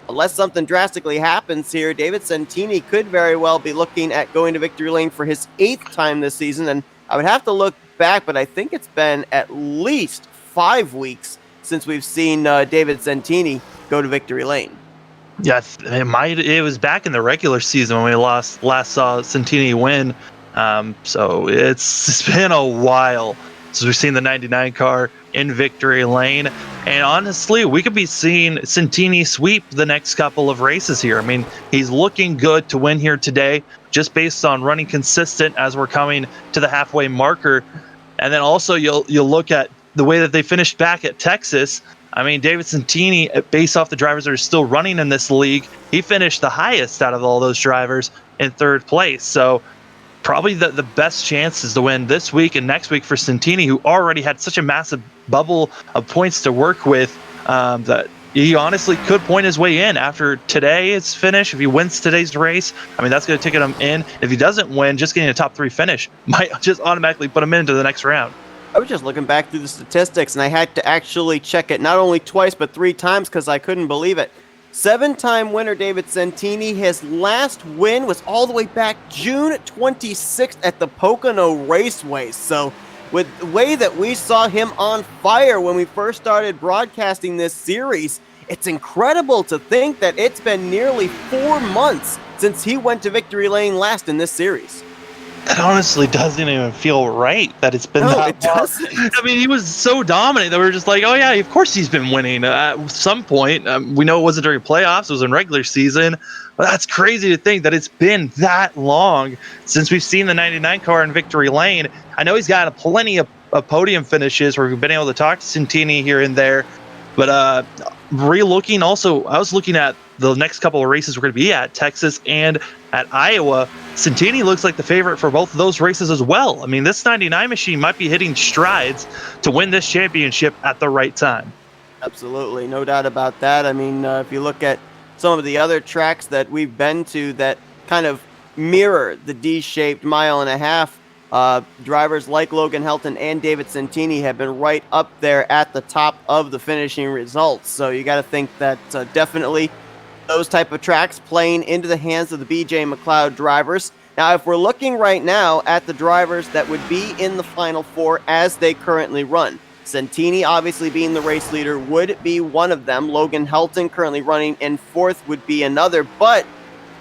unless something drastically happens here, David Santini could very well be looking at going to victory lane for his 8th time this season, and I would have to look back, but I think it's been at least 5 weeks since we've seen David Santini go to victory lane. Yeah, it was back in the regular season when we last saw Santini win. So it's been a while since we've seen the 99 car in victory lane. And honestly, we could be seeing Santini sweep the next couple of races here. I mean, he's looking good to win here today, just based on running consistent as we're coming to the halfway marker. And then also you'll look at the way that they finished back at Texas. I mean, David Santini, based off the drivers that are still running in this league, he finished the highest out of all those drivers in 3rd place. So probably the best chances to win this week and next week for Santini, who already had such a massive bubble of points to work with, that he honestly could point his way in after today is finished. If he wins today's race, I mean, that's going to ticket him in. If he doesn't win, just getting a top 3 finish might just automatically put him into the next round. I was just looking back through the statistics, and I had to actually check it not only twice, but 3 times because I couldn't believe it. 7-time winner David Santini, his last win was all the way back June 26th at the Pocono Raceway. So with the way that we saw him on fire when we first started broadcasting this series, it's incredible to think that it's been nearly 4 months since he went to victory lane last in this series. That honestly doesn't even feel right that it's been No, that it long. doesn't. I mean, he was so dominant that we were just like, oh yeah, of course he's been winning at some point. We know it wasn't during playoffs, it was in regular season, but that's crazy to think that it's been that long since we've seen the 99 car in victory lane. I know he's got plenty of podium finishes where we've been able to talk to Santini here and there, but re-looking also, I was looking at the next couple of races we're going to be at, Texas and at Iowa. Santini looks like the favorite for both of those races as well. I mean, this 99 machine might be hitting strides to win this championship at the right time. Absolutely, no doubt about that. I mean, if you look at some of the other tracks that we've been to that kind of mirror the D-shaped mile and a half, drivers like Logan Helton and David Santini have been right up there at the top of the finishing results. So you got to think that definitely those type of tracks playing into the hands of the BJ McLeod drivers. Now, if we're looking right now at the drivers that would be in the Final Four as they currently run, Santini, obviously being the race leader, would be one of them. Logan Helton, currently running in 4th, would be another. But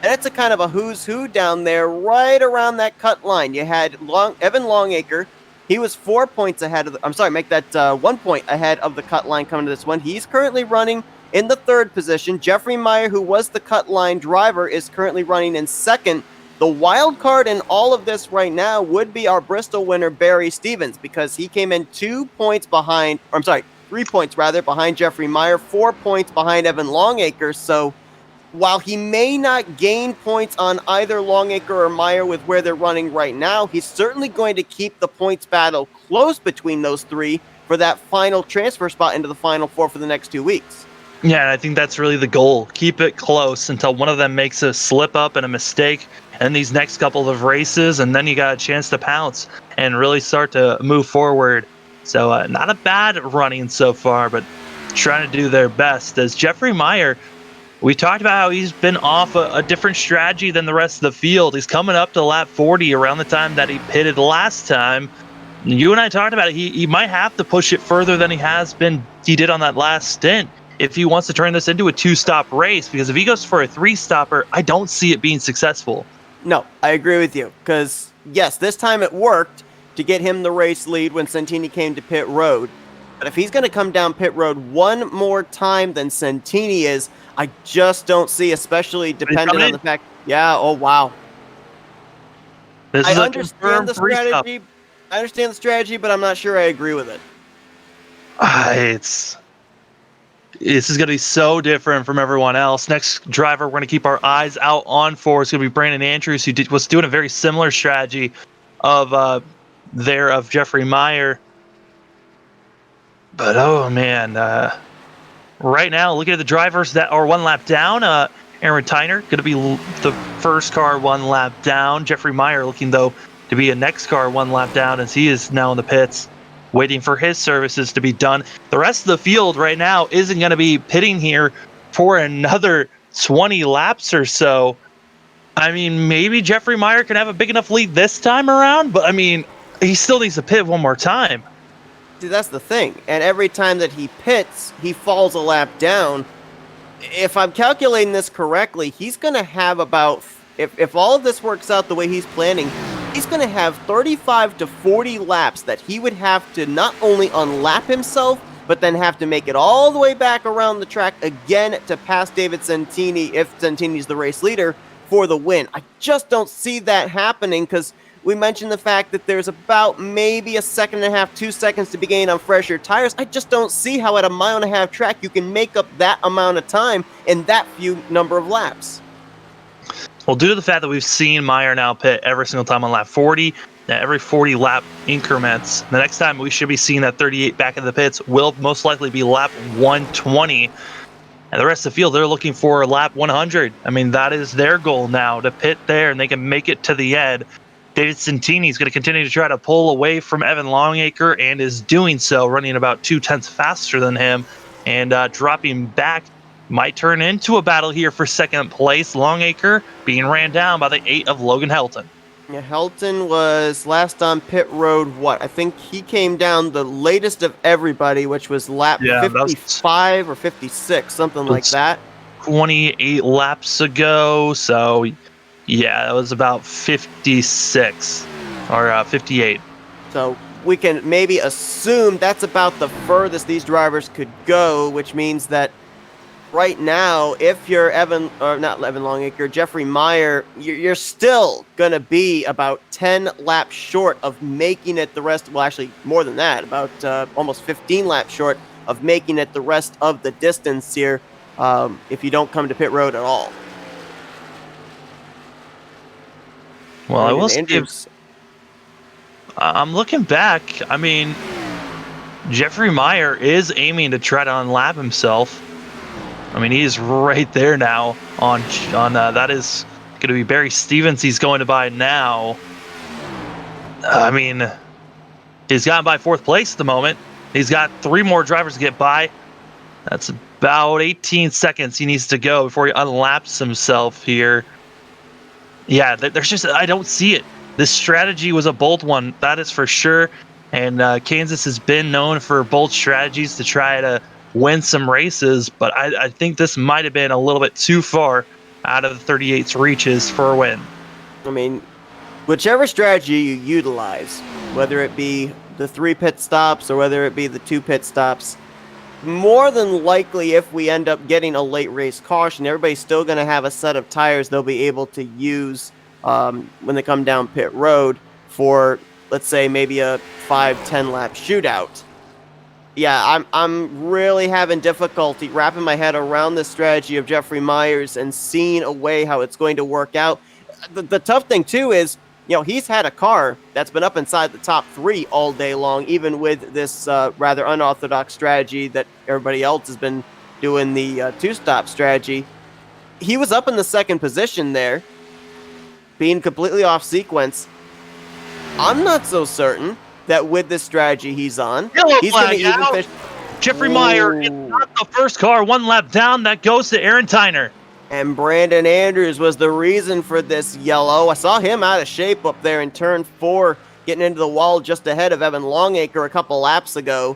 it's a kind of a who's who down there right around that cut line. You had Evan Longacre. He was 4 points ahead of make that 1 point ahead of the cut line coming to this one. He's currently running in the 3rd position. Jeffrey Meyer, who was the cut line driver, is currently running in 2nd. The wild card in all of this right now would be our Bristol winner, Barry Stevens, because he came in 3 points behind Jeffrey Meyer, 4 points behind Evan Longacre. So while he may not gain points on either Longacre or Meyer with where they're running right now, he's certainly going to keep the points battle close between those 3 for that final transfer spot into the Final Four for the next 2 weeks. Yeah, I think that's really the goal. Keep it close until one of them makes a slip up and a mistake in these next couple of races, and then you got a chance to pounce and really start to move forward. So not a bad running so far, but trying to do their best. As Jeffrey Meyer, we talked about how he's been off a different strategy than the rest of the field. He's coming up to lap 40 around the time that he pitted last time. You and I talked about it. He might have to push it further than he did on that last stint if he wants to turn this into a 2-stop race, because if he goes for a 3-stopper, I don't see it being successful. No, I agree with you, because yes, this time it worked to get him the race lead when Santini came to pit road. But if he's going to come down pit road one more time than Santini is, I just don't see, especially depending on the fact. Yeah, oh wow. I understand the strategy. I understand the strategy, but I'm not sure I agree with it. This is going to be so different from everyone else. Next driver we're going to keep our eyes out on for is going to be Brandon Andrews, who was doing a very similar strategy of Jeffrey Meyer. But oh man, right now looking at the drivers that are 1 lap down. Aaron Tyner going to be the first car 1 lap down. Jeffrey Meyer looking though to be a next car 1 lap down, as he is now in the pits, waiting for his services to be done. The rest of the field right now isn't going to be pitting here for another 20 laps or so. I mean, maybe Jeffrey Meyer can have a big enough lead this time around, but I mean, he still needs to pit one more time. See, that's the thing. And every time that he pits, he falls a lap down. If I'm calculating this correctly, he's going to have about, if all of this works out the way he's planning, he's going to have 35 to 40 laps that he would have to not only unlap himself, but then have to make it all the way back around the track again to pass David Santini, if Santini's the race leader, for the win. I just don't see that happening, because we mentioned the fact that there's about maybe 1.5 seconds, 2 seconds to be gained on fresher tires. I just don't see how at a 1.5 mile track you can make up that amount of time in that few number of laps. Well, due to the fact that we've seen Meyer now pit every single time on lap 40, every 40 lap increments, the next time we should be seeing that 38 back in the pits will most likely be lap 120. And the rest of the field, they're looking for lap 100. I mean, that is their goal now, to pit there and they can make it to the end. David Santini is going to continue to try to pull away from Evan Longacre and is doing so, running about 0.2 faster than him and dropping back. Might turn into a battle here for second place. Longacre being ran down by the 8 of Logan Helton. Yeah, Helton was last on pit road, I think he came down the latest of everybody, which was lap 55 or 56, something like that. 28 laps ago, so yeah, that was about 56 or 58. So we can maybe assume that's about the furthest these drivers could go, which means that right now, if you're Jeffrey Meyer, you're still going to be about 10 laps short of making it the rest. Well, actually, more than that, about almost 15 laps short of making it the rest of the distance here if you don't come to pit road at all. Well, I will say, I'm looking back. I mean, Jeffrey Meyer is aiming to try to unlap himself. I mean, he's right there now on that is going to be Barry Stevens he's going to buy now. I mean, he's gotten by 4th place at the moment. He's got 3 more drivers to get by. That's about 18 seconds he needs to go before he unlaps himself here. Yeah, there's just, I don't see it. This strategy was a bold one, that is for sure. And Kansas has been known for bold strategies to try to win some races, but I think this might have been a little bit too far out of the 38's reaches for a win. I mean, whichever strategy you utilize, whether it be the 3 pit stops or whether it be the 2 pit stops, more than likely if we end up getting a late race caution, everybody's still going to have a set of tires they'll be able to use when they come down pit road for, let's say, maybe a 5-10 lap shootout. Yeah, I'm really having difficulty wrapping my head around the strategy of Jeffrey Myers and seeing a way how it's going to work out. The tough thing, too, is, he's had a car that's been up inside the top 3 all day long, even with this rather unorthodox strategy that everybody else has been doing, the 2-stop strategy. He was up in the 2nd position there, being completely off sequence. I'm not so certain that with this strategy he's on, he's going to even fish. Jeffrey Meyer is not the first car 1 lap down. That goes to Aaron Tyner. And Brandon Andrews was the reason for this yellow. I saw him out of shape up there in turn 4, getting into the wall just ahead of Evan Longacre a couple laps ago.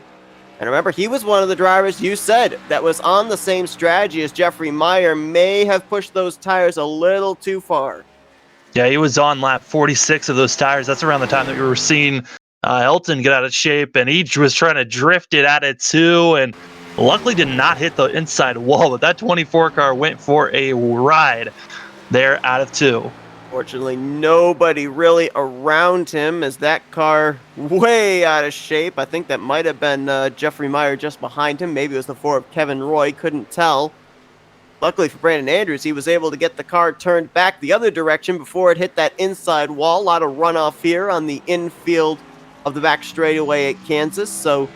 And remember, he was one of the drivers you said that was on the same strategy as Jeffrey Meyer, may have pushed those tires a little too far. Yeah, he was on lap 46 of those tires. That's around the time that we were seeing Elton get out of shape, and he was trying to drift it at it too, and luckily did not hit the inside wall, but that 24 car went for a ride there out of 2. Fortunately, nobody really around him as that car way out of shape. I think that might have been Jeffrey Meyer just behind him. Maybe it was the 4 of Kevin Roy, couldn't tell. Luckily for Brandon Andrews, he was able to get the car turned back the other direction before it hit that inside wall. A lot of runoff here on the infield of the back straightaway at Kansas, so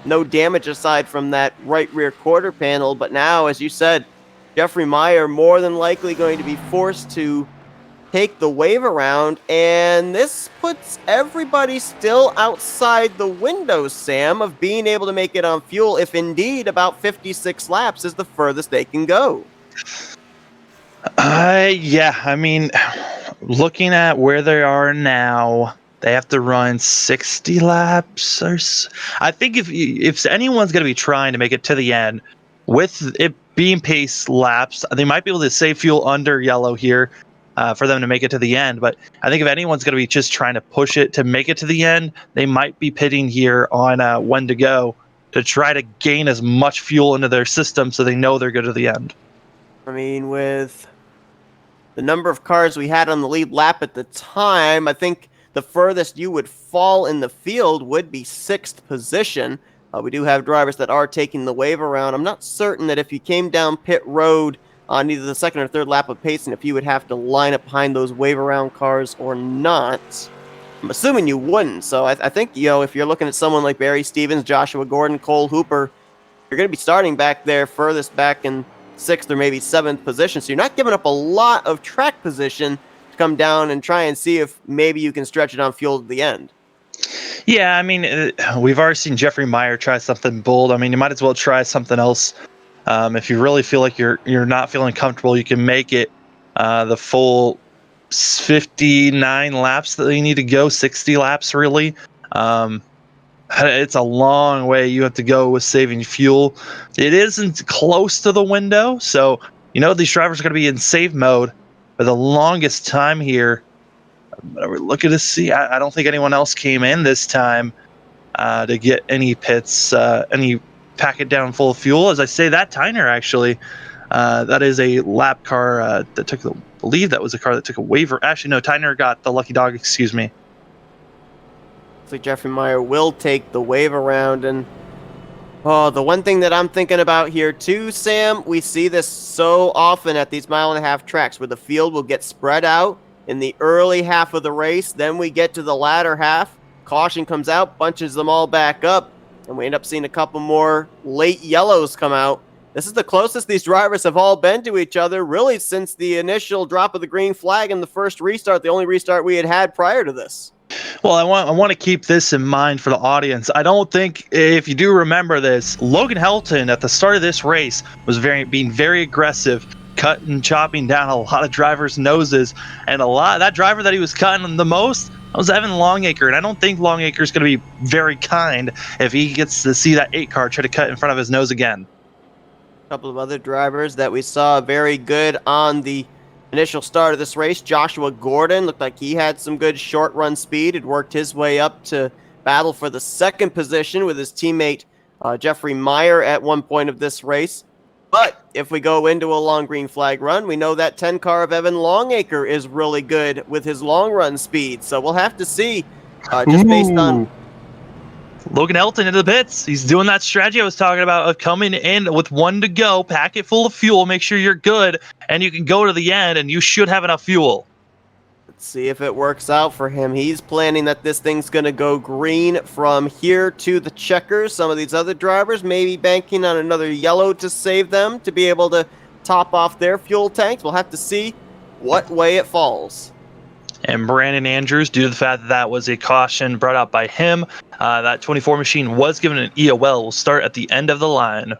no damage aside from that right rear quarter panel. But now, as you said, Jeffrey Meyer more than likely going to be forced to take the wave around, and this puts everybody still outside the window, Sam, of being able to make it on fuel, if indeed about 56 laps is the furthest they can go. Yeah, I mean, looking at where they are now, they have to run 60 laps. I think if anyone's going to be trying to make it to the end, with it being pace laps, they might be able to save fuel under yellow here for them to make it to the end. But I think if anyone's going to be just trying to push it to make it to the end, they might be pitting here on when to go to try to gain as much fuel into their system so they know they're good to the end. I mean, with the number of cars we had on the lead lap at the time, I think the furthest you would fall in the field would be 6th position. We do have drivers that are taking the wave around. I'm not certain that if you came down pit road on either the second or third lap of pace and if you would have to line up behind those wave around cars or not. I'm assuming you wouldn't. So I think, if you're looking at someone like Barry Stevens, Joshua Gordon, Cole Hooper, you're going to be starting back there furthest back in 6th or maybe 7th position. So you're not giving up a lot of track position to come down and try and see if maybe you can stretch it on fuel to the end. Yeah, I mean, we've already seen Jeffrey Meyer try something bold. I mean, you might as well try something else. If you really feel like you're not feeling comfortable, you can make it the full 59 laps that you need to go, 60 laps really. It's a long way you have to go with saving fuel. It isn't close to the window, so these drivers are going to be in save mode for the longest time here. But we're looking to see. I don't think anyone else came in this time to get any pits, any packet down full of fuel. As I say, that Tyner actually, that is a lap car that took, I believe that was a car that took a waiver. Actually, no, Tyner got the lucky dog, excuse me. So Jeffrey Meyer will take the wave around. And the one thing that I'm thinking about here too, Sam, we see this so often at these 1.5 mile tracks where the field will get spread out in the early half of the race. Then we get to the latter half. Caution comes out, bunches them all back up, and we end up seeing a couple more late yellows come out. This is the closest these drivers have all been to each other, really, since the initial drop of the green flag in the first restart, the only restart we had prior to this. Well, I want to keep this in mind for the audience. I don't think, if you do remember this, Logan Helton at the start of this race was being very aggressive, cutting, chopping down a lot of drivers' noses, and that driver that he was cutting the most was Evan Longacre, and I don't think Longacre's going to be very kind if he gets to see that 8 car try to cut in front of his nose again. A couple of other drivers that we saw very good on the initial start of this race. Joshua Gordon looked like he had some good short run speed. Had worked his way up to battle for the second position with his teammate Jeffrey Meyer at one point of this race. But if we go into a long green flag run, we know that 10 car of Evan Longacre is really good with his long run speed. So we'll have to see based on... Logan Helton into the pits. He's doing that strategy I was talking about of coming in with 1 to go, pack it full of fuel, make sure you're good, and you can go to the end, and you should have enough fuel. Let's see if it works out for him. He's planning that this thing's going to go green from here to the checkers. Some of these other drivers may be banking on another yellow to save them to be able to top off their fuel tanks. We'll have to see what way it falls. And Brandon Andrews, due to the fact that that was a caution brought out by him, that 24 machine was given an EOL, will start at the end of the line.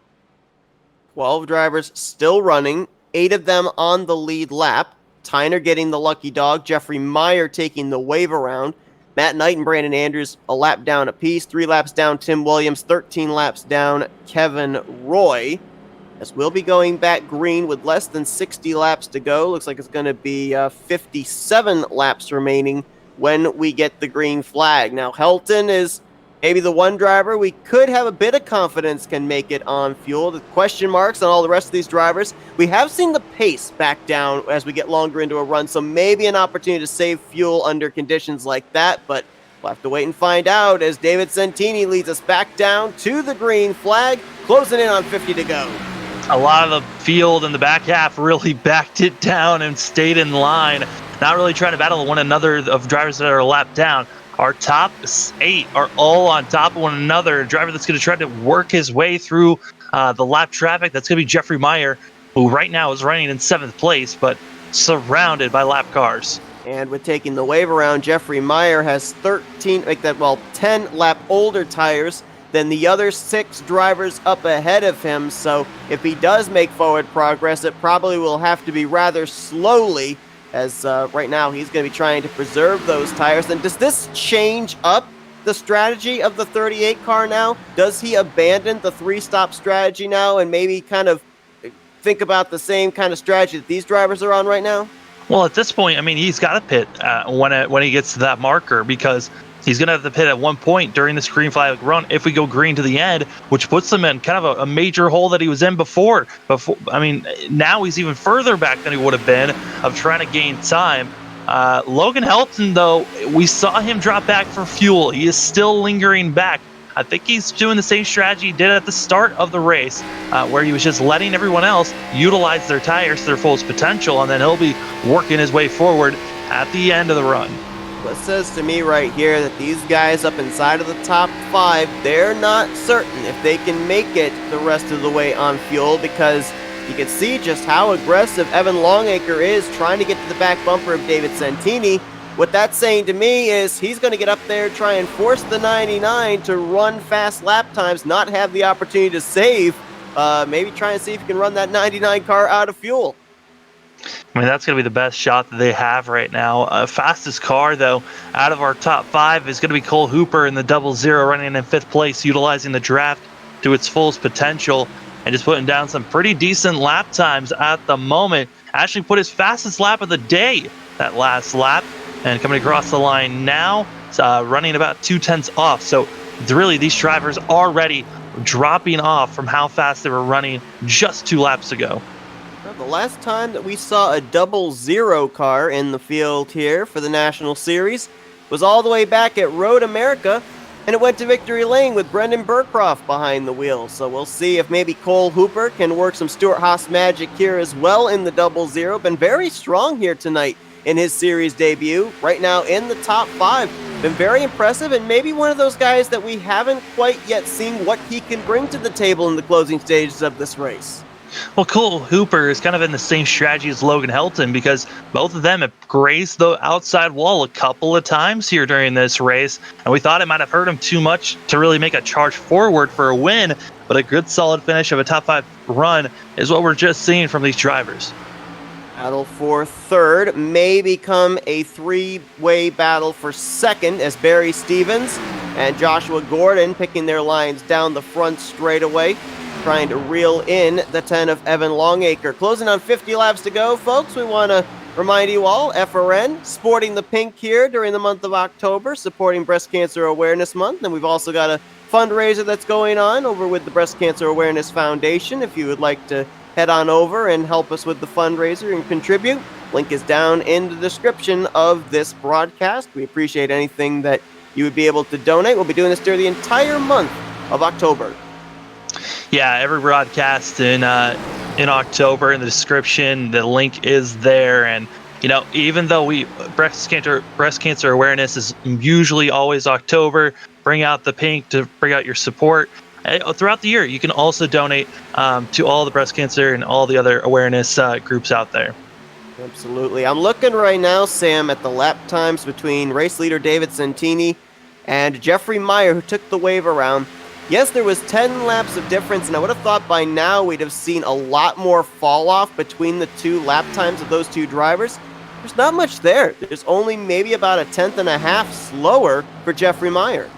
12 drivers still running, 8 of them on the lead lap. Tyner getting the lucky dog, Jeffrey Meyer taking the wave around, Matt Knight and Brandon Andrews a lap down apiece, 3 laps down Tim Williams, 13 laps down Kevin Roy. As we'll be going back green with less than 60 laps to go. Looks like it's going to be 57 laps remaining when we get the green flag. Now, Helton is maybe the one driver we could have a bit of confidence can make it on fuel. The question marks on all the rest of these drivers. We have seen the pace back down as we get longer into a run, so maybe an opportunity to save fuel under conditions like that, but we'll have to wait and find out as David Santini leads us back down to the green flag, closing in on 50 to go. A lot of the field in the back half really backed it down and stayed in line, not really trying to battle one another of drivers that are a lap down. Our top 8 are all on top of one another. A driver that's going to try to work his way through the lap traffic, that's going to be Jeffrey Meyer, who right now is running in 7th place, but surrounded by lap cars. And with taking the wave around, Jeffrey Meyer has 10 lap older tires than the other 6 drivers up ahead of him. So if he does make forward progress, it probably will have to be rather slowly, as right now he's going to be trying to preserve those tires. And does this change up the strategy of the 38 car now? Does he abandon the 3-stop strategy now and maybe kind of think about the same kind of strategy that these drivers are on right now? Well, at this point, I mean, he's got to pit when he gets to that marker, because he's going to have to pit at one point during this green flag run if we go green to the end, which puts him in kind of a major hole that he was in before. I mean, now he's even further back than he would have been of trying to gain time. Logan Helton, though, we saw him drop back for fuel. He is still lingering back. I think he's doing the same strategy he did at the start of the race, where he was just letting everyone else utilize their tires to their fullest potential, and then he'll be working his way forward at the end of the run. Well, it says to me right here that these guys up inside of the top 5, they're not certain if they can make it the rest of the way on fuel, because you can see just how aggressive Evan Longacre is trying to get to the back bumper of David Santini. What that's saying to me is he's going to get up there, try and force the 99 to run fast lap times, not have the opportunity to save. Maybe try and see if he can run that 99 car out of fuel. I mean, that's going to be the best shot that they have right now. Fastest car, though, out of our top 5 is going to be Cole Hooper in the 00, running in 5th place, utilizing the draft to its fullest potential and just putting down some pretty decent lap times at the moment. Actually put his fastest lap of the day, that last lap, and coming across the line now, running about 0.2 off. So really, these drivers already dropping off from how fast they were running just 2 laps ago. The last time that we saw a 00 car in the field here for the National Series was all the way back at Road America, and it went to victory lane with Brendan Burcroft behind the wheel. So we'll see if maybe Cole Hooper can work some Stuart Haas magic here as well in the 00. Been very strong here tonight in his series debut. Right now in the top 5. Been very impressive, and maybe one of those guys that we haven't quite yet seen what he can bring to the table in the closing stages of this race. Well, Cole Hooper is kind of in the same strategy as Logan Helton, because both of them have grazed the outside wall a couple of times here during this race, and we thought it might have hurt him too much to really make a charge forward for a win, but a good solid finish of a top 5 run is what we're just seeing from these drivers. Battle for 3rd may become a 3-way battle for 2nd, as Barry Stevens and Joshua Gordon picking their lines down the front straightaway, trying to reel in the 10 of Evan Longacre. Closing on 50 laps to go, folks. We want to remind you all, FRN sporting the pink here during the month of October, supporting Breast Cancer Awareness Month. And we've also got a fundraiser that's going on over with the Breast Cancer Awareness Foundation. If you would like to head on over and help us with the fundraiser and contribute, link is down in the description of this broadcast. We appreciate anything that you would be able to donate. We'll be doing this during the entire month of October. Yeah, every broadcast in October, in the description, the link is there. And you know, even though breast cancer awareness is usually always October, bring out the pink to bring out your support. Throughout the year, you can also donate to all the breast cancer and all the other awareness groups out there. Absolutely. I'm looking right now, Sam, at the lap times between race leader David Santini and Jeffrey Meyer, who took the wave around. Yes, there was 10 laps of difference, and I would have thought by now we'd have seen a lot more fall off between the 2 lap times of those 2 drivers. There's not much there. There's only maybe about a 1/10.5 slower for Jeffrey Meyer.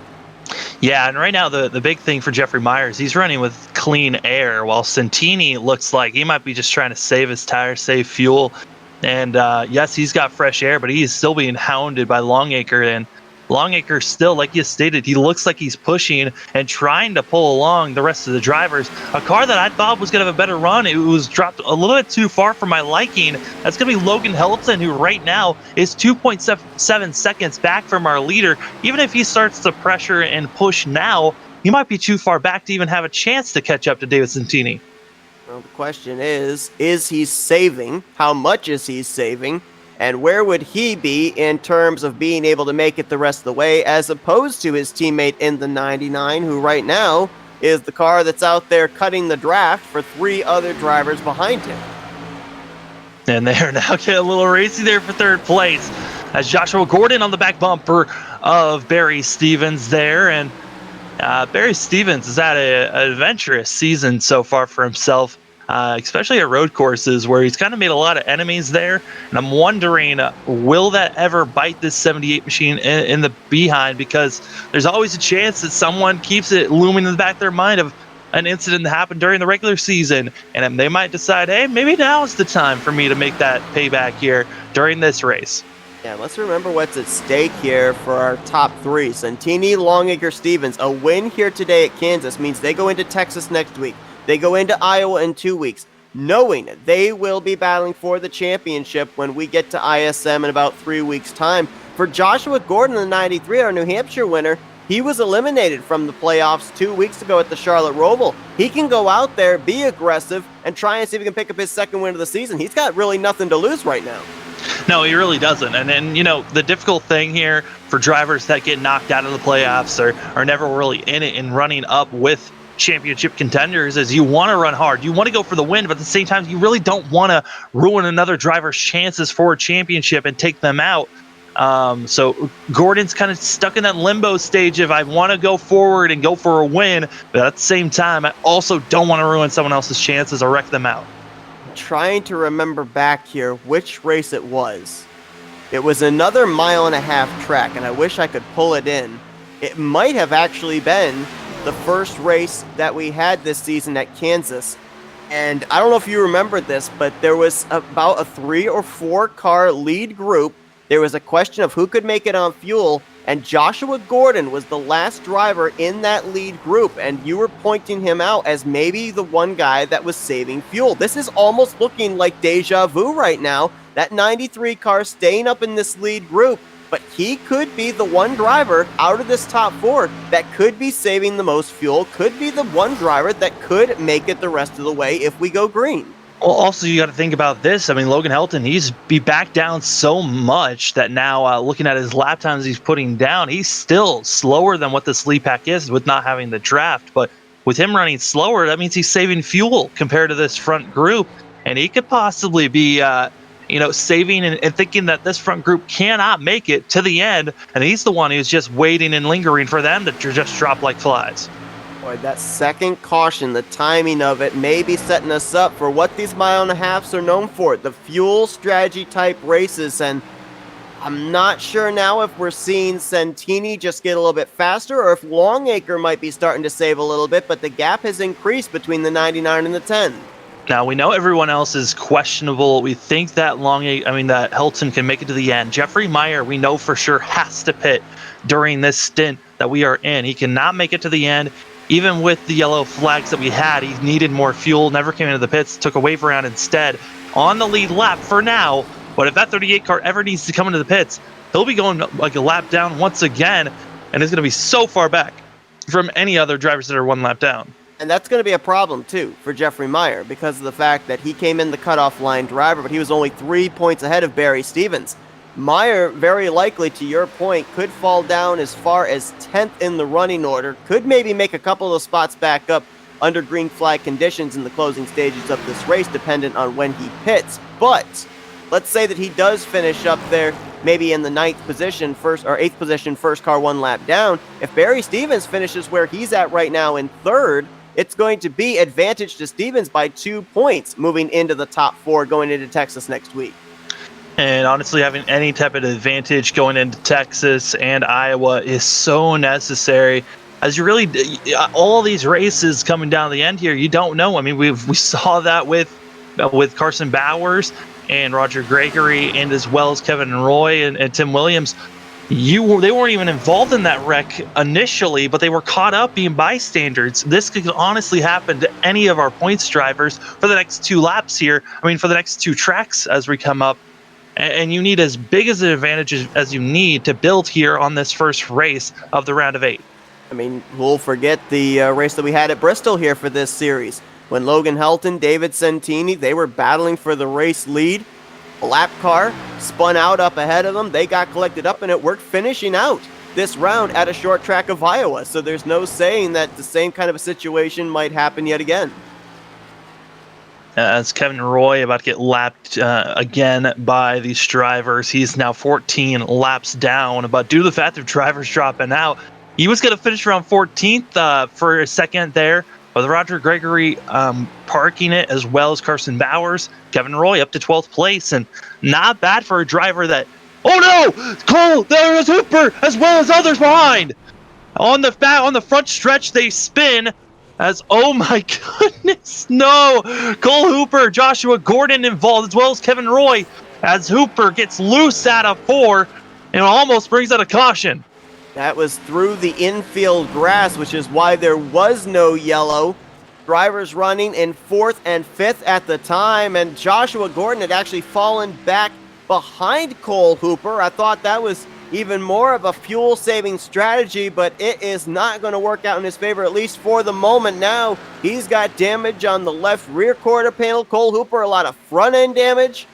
Yeah, and right now the big thing for Jeffrey Meyer is he's running with clean air, while Santini looks like he might be just trying to save his tires, save fuel. And yes, he's got fresh air, but he's still being hounded by Longacre. And Longacre still, like you stated, he looks like he's pushing and trying to pull along the rest of the drivers. A car that I thought was going to have a better run, it was dropped a little bit too far for my liking. That's going to be Logan Helton, who right now is 2.7 seconds back from our leader. Even if he starts to pressure and push now, he might be too far back to even have a chance to catch up to David Santini. Well, the question is he saving? How much is he saving? And where would he be in terms of being able to make it the rest of the way, as opposed to his teammate in the 99, who right now is the car that's out there cutting the draft for 3 other drivers behind him. And they're now getting a little racy there for 3rd place, as Joshua Gordon on the back bumper of Barry Stevens there. And Barry Stevens has had an adventurous season so far for himself. Especially at road courses, where he's kind of made a lot of enemies there. And I'm wondering, will that ever bite this 78 machine in the behind? Because there's always a chance that someone keeps it looming in the back of their mind of an incident that happened during the regular season. And they might decide, hey, maybe now is the time for me to make that payback here during this race. Yeah, let's remember what's at stake here for our top 3. Santini, Longacre, Stevens. A win here today at Kansas means they go into Texas next week. They go into Iowa in 2 weeks, knowing they will be battling for the championship when we get to ISM in about 3 weeks' time. For Joshua Gordon, the 93, our New Hampshire winner, He was eliminated from the playoffs 2 weeks ago at the Charlotte Roval. He can go out there, be aggressive, and try and see if he can pick up his second win of the season. He's got really nothing to lose right now. No, he really doesn't. And then, the difficult thing here for drivers that get knocked out of the playoffs or are never really in it and running up with championship contenders is you want to run hard. You want to go for the win, but at the same time, you really don't want to ruin another driver's chances for a championship and take them out. So Gordon's kind of stuck in that limbo stage of I want to go forward and go for a win, but at the same time, I also don't want to ruin someone else's chances or wreck them out. Trying to remember back here which race it was. It was another 1.5-mile track, and I wish I could pull it in. It might have actually been the first race that we had this season at Kansas. And I don't know if you remember this, but there was about a 3 or 4 car lead group. There was a question of who could make it on fuel, and Joshua Gordon was the last driver in that lead group, and you were pointing him out as maybe the one guy that was saving fuel. This is almost looking like deja vu right now. That 93 car staying up in this lead group, but he could be the one driver out of this top 4 that could be saving the most fuel, could be the one driver that could make it the rest of the way if we go green. Well, also, you got to think about this. I mean, Logan Helton, he's be back down so much that now looking at his lap times he's putting down, he's still slower than what this lead pack is with not having the draft. But with him running slower, that means he's saving fuel compared to this front group. And he could possibly be, saving and thinking that this front group cannot make it to the end. And he's the one who's just waiting and lingering for them to just drop like flies. Boy, that second caution, the timing of it may be setting us up for what these 1.5 miles are known for, the fuel strategy type races. And I'm not sure now if we're seeing Santini just get a little bit faster or if Longacre might be starting to save a little bit, but the gap has increased between the 99 and the 10. Now, we know everyone else is questionable. We think that that Helton can make it to the end. Jeffrey Meyer, we know for sure, has to pit during this stint that we are in. He cannot make it to the end. Even with the yellow flags that we had, he needed more fuel, never came into the pits, took a wave around instead on the lead lap for now. But if that 38 car ever needs to come into the pits, he'll be going like a lap down once again, and is going to be so far back from any other drivers that are one lap down. And that's going to be a problem, too, for Jeffrey Meyer because of the fact that he came in the cutoff line driver, but he was only 3 points ahead of Barry Stevens. Meyer, very likely, to your point, could fall down as far as 10th in the running order, could maybe make a couple of spots back up under green flag conditions in the closing stages of this race, dependent on when he pits. But let's say that he does finish up there, maybe in the 9th position, 8th position, first car 1 lap down. If Barry Stevens finishes where he's at right now in 3rd, it's going to be advantage to Stevens by 2 points moving into the top 4 going into Texas next week. And honestly, having any type of advantage going into Texas and Iowa is so necessary. As you really, all these races coming down the end here, you don't know. I mean, we saw that with Carson Bowers and Roger Gregory, and as well as Kevin Roy and Tim Williams. They weren't even involved in that wreck initially, but they were caught up being bystanders. This could honestly happen to any of our points drivers for the next 2 laps here. I mean, for the next 2 tracks as we come up. And you need as big as an advantage as you need to build here on this first race of the round of 8. I mean, we'll forget the race that we had at Bristol here for this series. When Logan Helton, David Santini, they were battling for the race lead. A lap car spun out up ahead of them. They got collected up, and it worked finishing out this round at a short track of Iowa. So there's no saying that the same kind of a situation might happen yet again. As Kevin Roy about to get lapped again by these drivers. He's now 14 laps down, but due to the fact that drivers dropping out, he was going to finish around 14th for a second there. With Roger Gregory parking it, as well as Carson Bowers. Kevin Roy up to 12th place, and not bad for a driver that, oh no, Cole, there is Hooper, as well as others behind. On the front stretch, they spin, as, oh my goodness, no, Cole Hooper, Joshua Gordon involved, as well as Kevin Roy, as Hooper gets loose out of 4, and almost brings out a caution. That was through the infield grass, which is why there was no yellow. Drivers running in 4th and 5th at the time, and Joshua Gordon had actually fallen back behind Cole Hooper. I thought that was even more of a fuel-saving strategy, but it is not going to work out in his favor, at least for the moment. Now, he's got damage on the left rear quarter panel. Cole Hooper, a lot of front-end damage.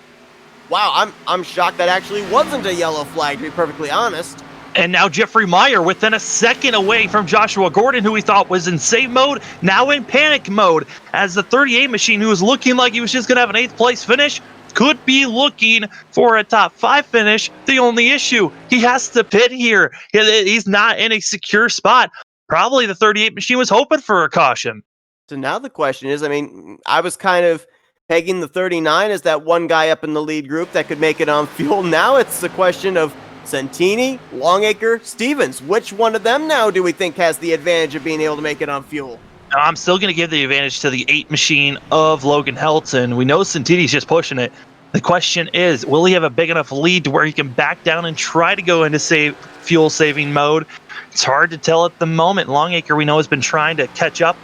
Wow, I'm shocked that actually wasn't a yellow flag, to be perfectly honest. And now Jeffrey Meyer within a second away from Joshua Gordon, who we thought was in save mode, now in panic mode, as the 38 machine, who was looking like he was just going to have an 8th place finish, could be looking for a top 5 finish. The only issue, he has to pit here. He's not in a secure spot. Probably the 38 machine was hoping for a caution. So now the question is, I mean, I was kind of pegging the 39 as that one guy up in the lead group that could make it on fuel. Now it's the question of Santini, Longacre, Stevens. Which one of them now do we think has the advantage of being able to make it on fuel? I'm still going to give the advantage to the 8 machine of Logan Helton. We know Santini's just pushing it. The question is, will he have a big enough lead to where he can back down and try to go into fuel saving mode? It's hard to tell at the moment. Longacre, we know, has been trying to catch up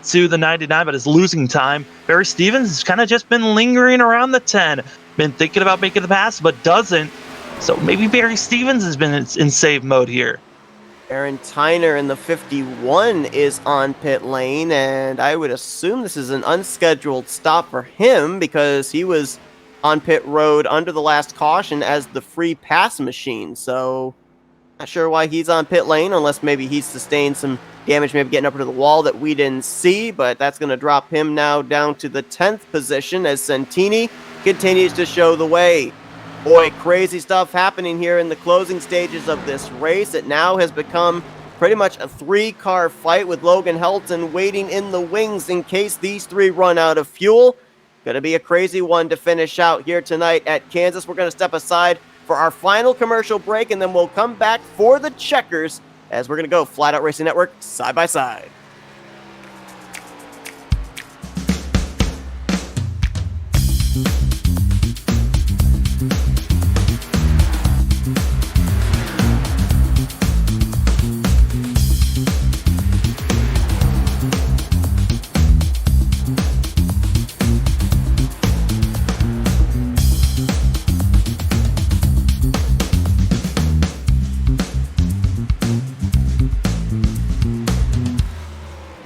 to the 99, but is losing time. Barry Stevens has kind of just been lingering around the 10. Been thinking about making the pass, but doesn't. So maybe Barry Stevens has been in save mode here. Aaron Tyner in the 51 is on pit lane, and I would assume this is an unscheduled stop for him because he was on pit road under the last caution as the free pass machine. So not sure why he's on pit lane, unless maybe he's sustained some damage, maybe getting up to the wall that we didn't see, but that's going to drop him now down to the 10th position as Santini continues to show the way. Boy, crazy stuff happening here in the closing stages of this race. It now has become pretty much a 3-car fight with Logan Helton waiting in the wings in case these 3 run out of fuel. Going to be a crazy one to finish out here tonight at Kansas. We're going to step aside for our final commercial break, and then we'll come back for the checkers as we're going to go Flatout Racing Network side by side.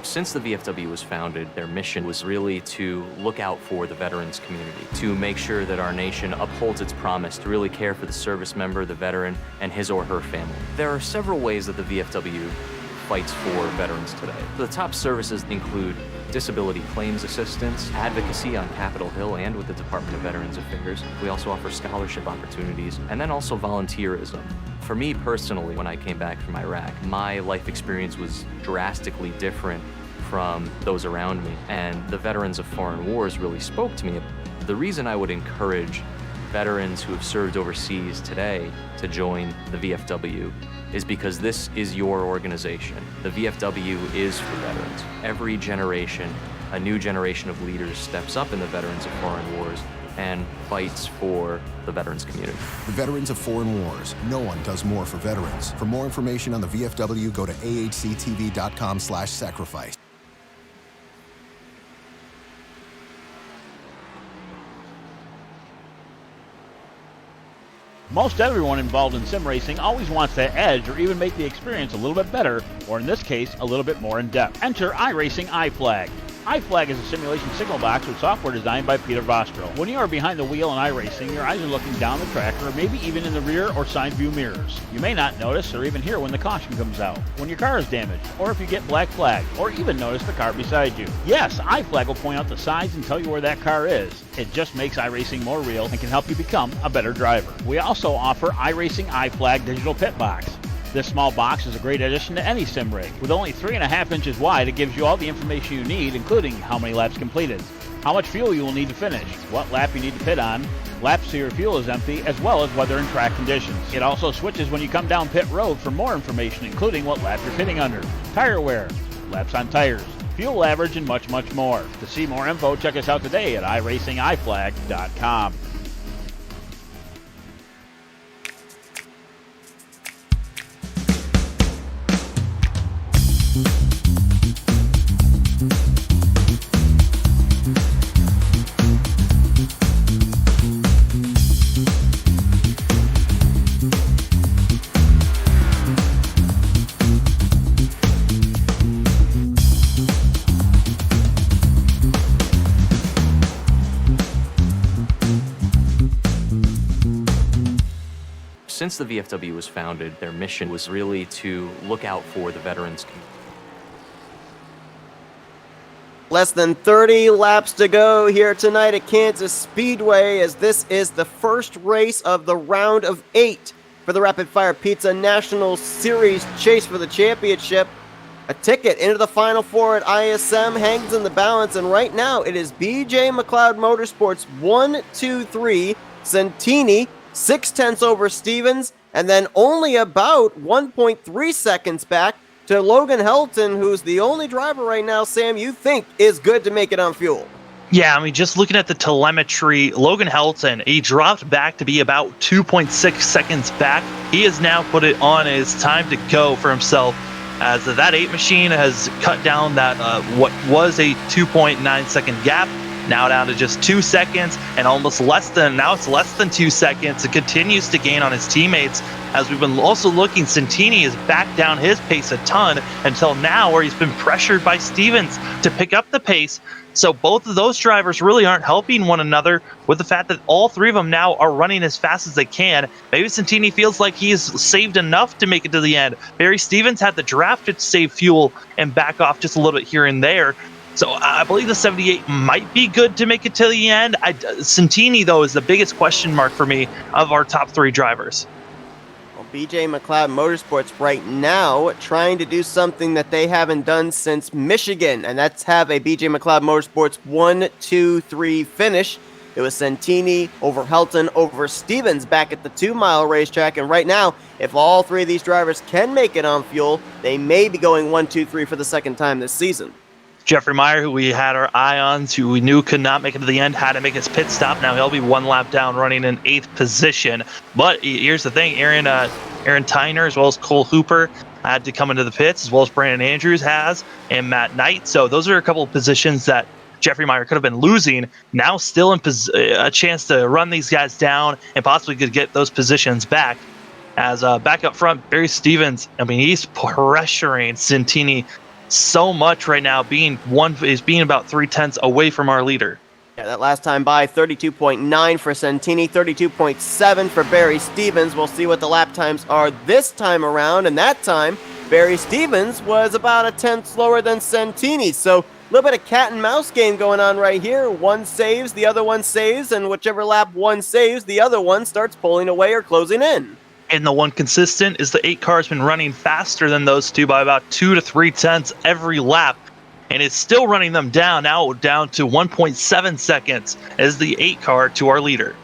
Since the VFW was founded, their mission was really to look out for the veterans community, to make sure that our nation upholds its promise to really care for the service member, the veteran, and his or her family. There are several ways that the VFW fights for veterans today. The top services include disability claims assistance, advocacy on Capitol Hill and with the Department of Veterans Affairs. We also offer scholarship opportunities, and then also volunteerism. For me personally, when I came back from Iraq, my life experience was drastically different from those around me, and the veterans of foreign wars really spoke to me. The reason I would encourage veterans who have served overseas today to join the VFW is because this is your organization. The VFW is for veterans. Every generation, a new generation of leaders steps up in the veterans of foreign wars and fights for the veterans community. The Veterans of Foreign Wars. No one does more for veterans. For more information on the VFW, go to ahctv.com/sacrifice. Most everyone involved in sim racing always wants that edge or even make the experience a little bit better, or in this case, a little bit more in-depth. Enter iRacing iFlag. iFlag is a simulation signal box with software designed by Peter Vostro. When you are behind the wheel in iRacing, your eyes are looking down the track or maybe even in the rear or side view mirrors. You may not notice or even hear when the caution comes out, when your car is damaged, or if you get black flagged, or even notice the car beside you. Yes, iFlag will point out the signs and tell you where that car is. It just makes iRacing more real and can help you become a better driver. We also offer iRacing iFlag Digital Pit Box. This small box is a great addition to any sim rig. With only 3.5 inches wide, it gives you all the information you need, including how many laps completed, how much fuel you will need to finish, what lap you need to pit on, laps till your fuel is empty, as well as weather and track conditions. It also switches when you come down pit road for more information, including what lap you're pitting under, tire wear, laps on tires, fuel average, and much, much more. To see more info, check us out today at iracingiflag.com. Since the VFW was founded, their mission was really to look out for the veterans community. Less than 30 laps to go here tonight at Kansas Speedway, as this is the first race of the round of 8 for the Rapid Fire Pizza National Series chase for the championship. A ticket into the Final Four at ISM hangs in the balance, and right now it is BJ McLeod Motorsports 1-2-3, Santini 0.6 over Stevens, and then only about 1.3 seconds back to Logan Helton, who's the only driver right now, Sam, you think is good to make it on fuel. Yeah, I mean, just looking at the telemetry, Logan Helton, he dropped back to be about 2.6 seconds back. He has now put it on his time to go for himself, as that 8 machine has cut down that what was a 2.9 second gap, now down to just 2 seconds, and now it's less than 2 seconds. It continues to gain on his teammates, as we've been also looking. Santini has backed down his pace a ton until now, where he's been pressured by Stevens to pick up the pace. So both of those drivers really aren't helping one another, with the fact that all 3 of them now are running as fast as they can. Maybe Santini feels like he's saved enough to make it to the end. Barry Stevens had the draft to save fuel and back off just a little bit here and there. So I believe the 78 might be good to make it to the end. Santini, though, is the biggest question mark for me of our top 3 drivers. Well, BJ McLeod Motorsports right now trying to do something that they haven't done since Michigan, and that's have a BJ McLeod Motorsports 1-2-3 finish. It was Santini over Helton over Stevens back at the 2-mile racetrack, and right now, if all 3 of these drivers can make it on fuel, they may be going 1-2-3 for the second time this season. Jeffrey Meyer, who we had our eye on, who we knew could not make it to the end, had to make his pit stop. Now he'll be 1 lap down, running in 8th position. But here's the thing, Aaron Tyner, as well as Cole Hooper, had to come into the pits, as well as Brandon Andrews has, and Matt Knight. So those are a couple of positions that Jeffrey Meyer could have been losing. Now still in a chance to run these guys down and possibly could get those positions back. As back up front, Barry Stevens, I mean, he's pressuring Santini so much right now, being about 0.3 away from our leader. Yeah, that last time by, 32.9 for Santini, 32.7 for Barry Stevens. We'll see what the lap times are this time around, and that time, Barry Stevens was about a 10th slower than Santini, so a little bit of cat and mouse game going on right here. One saves, the other one saves, and whichever lap one saves, the other one starts pulling away or closing in. And the one consistent is the 8 car's been running faster than those 2 by about 2 to 3 tenths every lap. And it's still running them down, now down to 1.7 seconds as the 8 car to our leader.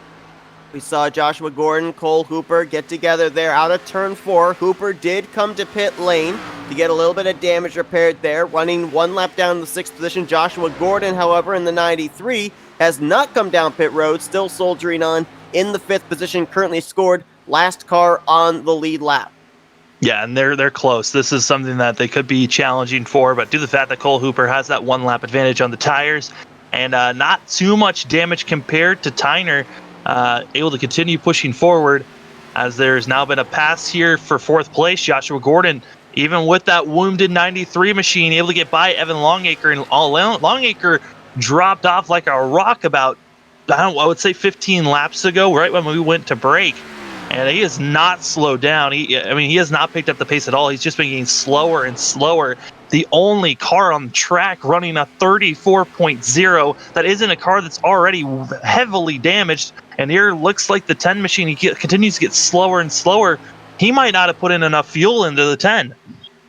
We saw Joshua Gordon, Cole Hooper get together there out of turn 4. Hooper did come to pit lane to get a little bit of damage repaired there, running 1 lap down in the 6th position. Joshua Gordon, however, in the 93, has not come down pit road, still soldiering on in the 5th position, currently scored last car on the lead lap. Yeah, and they're close. This is something that they could be challenging for, but due to the fact that Cole Hooper has that 1 lap advantage on the tires, and not too much damage compared to Tyner, able to continue pushing forward, as there's now been a pass here for 4th place. Joshua Gordon, even with that wounded 93 machine, able to get by Evan Longacre, and Longacre dropped off like a rock about, I would say 15 laps ago, right when we went to break. And he has not slowed down. He has not picked up the pace at all. He's just been getting slower and slower. The only car on the track running a 34.0 that isn't a car that's already heavily damaged. And here looks like the 10 machine, he continues to get slower and slower. He might not have put in enough fuel into the 10.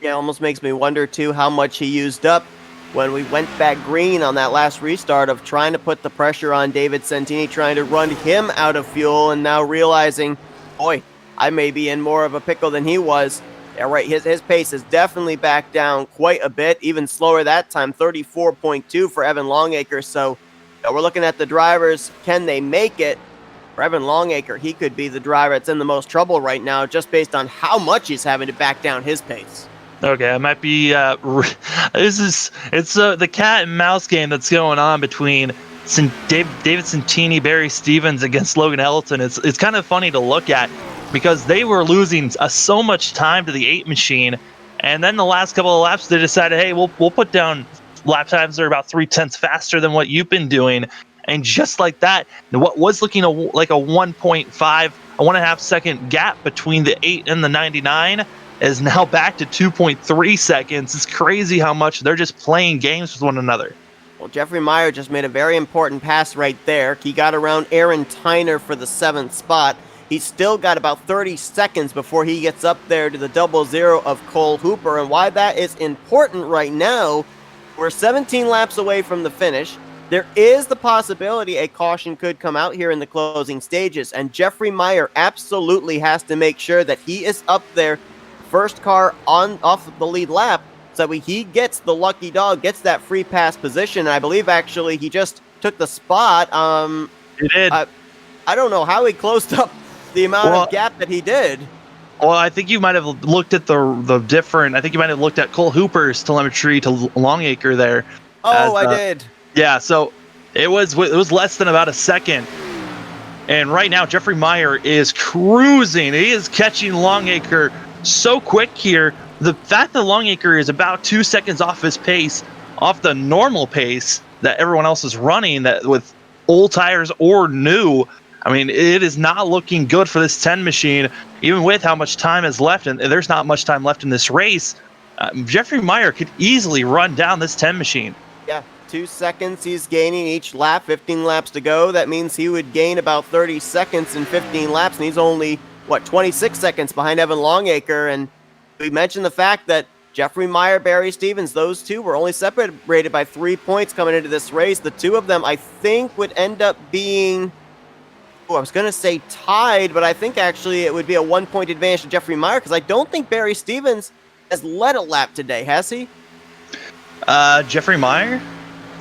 Yeah, it almost makes me wonder, too, how much he used up when we went back green on that last restart of trying to put the pressure on David Santini, trying to run him out of fuel, and now realizing, boy, I may be in more of a pickle than he was. Yeah, right, his pace is definitely back down quite a bit, even slower that time, 34.2 for Evan Longacre. So we're looking at the drivers. Can they make it? For Evan Longacre, he could be the driver that's in the most trouble right now, just based on how much he's having to back down his pace. Okay, it might be it's the cat and mouse game that's going on between David Santini, Barry Stevens against Logan Helton. It's kind of funny to look at, because they were losing so much time to the 8 machine, and then the last couple of laps they decided, hey, we'll put down lap times that are about 0.3 faster than what you've been doing, and just like that, what was looking like a 1.5 a 1.5 second gap between the 8 and the 99 is now back to 2.3 seconds. It's crazy how much they're just playing games with one another. Well, Jeffrey Meyer just made a very important pass right there. He got around Aaron Tyner for the 7th spot. He's still got about 30 seconds before he gets up there to the 00 of Cole Hooper. And why that is important right now, we're 17 laps away from the finish. There is the possibility a caution could come out here in the closing stages. And Jeffrey Meyer absolutely has to make sure that he is up there, first car off the lead lap, so he gets the lucky dog, gets that free pass position. And I believe actually he just took the spot. He did. I don't know how he closed up the amount of gap that he did. Well, I think you might have looked at the different. I think you might have looked at Cole Hooper's telemetry to Longacre there. Oh, I did. Yeah, so it was less than about a second. And right now, Jeffrey Meyer is cruising. He is catching Longacre so quick here. The fact that Longacre is about 2 seconds off his pace, off the normal pace that everyone else is running, that with old tires or new. I mean, it is not looking good for this 10 machine, even with how much time is left, and there's not much time left in this race. Jeffrey Meyer could easily run down this 10 machine. Yeah, 2 seconds he's gaining each lap, 15 laps to go. That means he would gain about 30 seconds in 15 laps, and he's only, 26 seconds behind Evan Longacre. And we mentioned the fact that Jeffrey Meyer, Barry Stevens, those two were only separated by 3 points coming into this race. The two of them, I think, would end up being... I was going to say tied, but I think actually it would be a 1 point advantage to Jeffrey Meyer because I don't think Barry Stevens has led a lap today, has he? Jeffrey Meyer?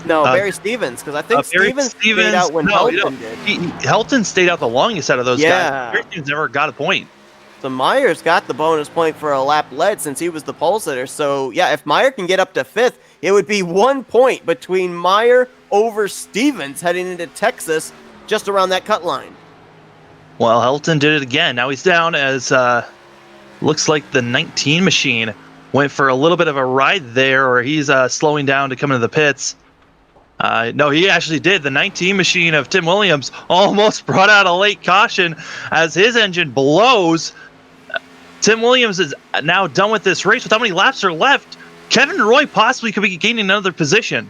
No, Barry Stevens, because I think Stevens stayed out when Helton did. Helton stayed out the longest out of those guys. Barry Stevens never got a point. So Meyer's got the bonus point for a lap led since he was the pole sitter. So yeah, if Meyer can get up to 5th, it would be 1 point between Meyer over Stevens heading into Texas, just around that cut line. Well, Helton did it again. Now he's down as looks like the 19 machine went for a little bit of a ride there, or he's slowing down to come into the pits. No, he actually did. The 19 machine of Tim Williams almost brought out a late caution as his engine blows. Tim Williams is now done with this race. With how many laps are left, Kevin Roy possibly could be gaining another position.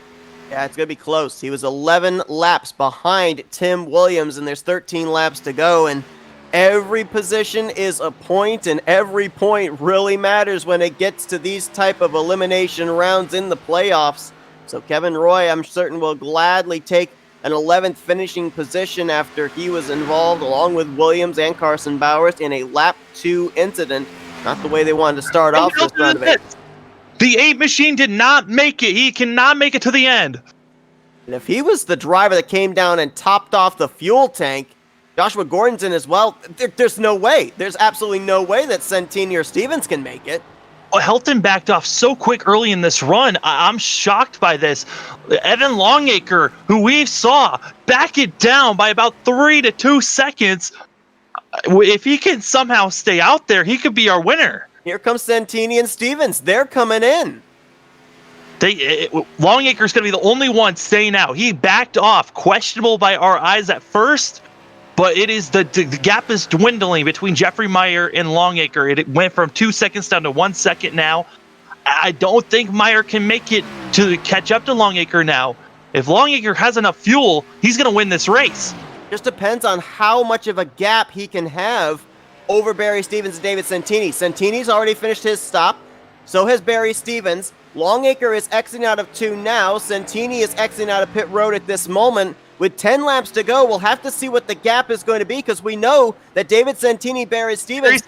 Yeah, it's going to be close. He was 11 laps behind Tim Williams, and there's 13 laps to go, and every position is a point, and every point really matters when it gets to these type of elimination rounds in the playoffs. So Kevin Roy, I'm certain, will gladly take an 11th finishing position after he was involved, along with Williams and Carson Bowers, in a lap 2 incident. Not the way they wanted to start off this round of 8. The 8 machine did not make it. He cannot make it to the end. And if he was the driver that came down and topped off the fuel tank, Joshua Gordon's in as well, there's no way. There's absolutely no way that Santini or Stevens can make it. Well, Helton backed off so quick early in this run. I'm shocked by this. Evan Longacre, who we saw, back it down by about 3 to 2 seconds. If he can somehow stay out there, he could be our winner. Here comes Santini and Stevens. They're coming in. Longacre's going to be the only one staying out. He backed off, questionable by our eyes at first, but it is the gap is dwindling between Jeffrey Meyer and Longacre. It went from 2 seconds down to 1 second now. I don't think Meyer can make it to catch up to Longacre now. If Longacre has enough fuel, he's going to win this race. Just depends on how much of a gap he can have over Barry Stevens and David Santini. Santini's already finished his stop. So has Barry Stevens. Longacre is exiting out of 2 now. Santini is exiting out of pit road at this moment. With 10 laps to go, we'll have to see what the gap is going to be because we know that David Santini, Barry Stevens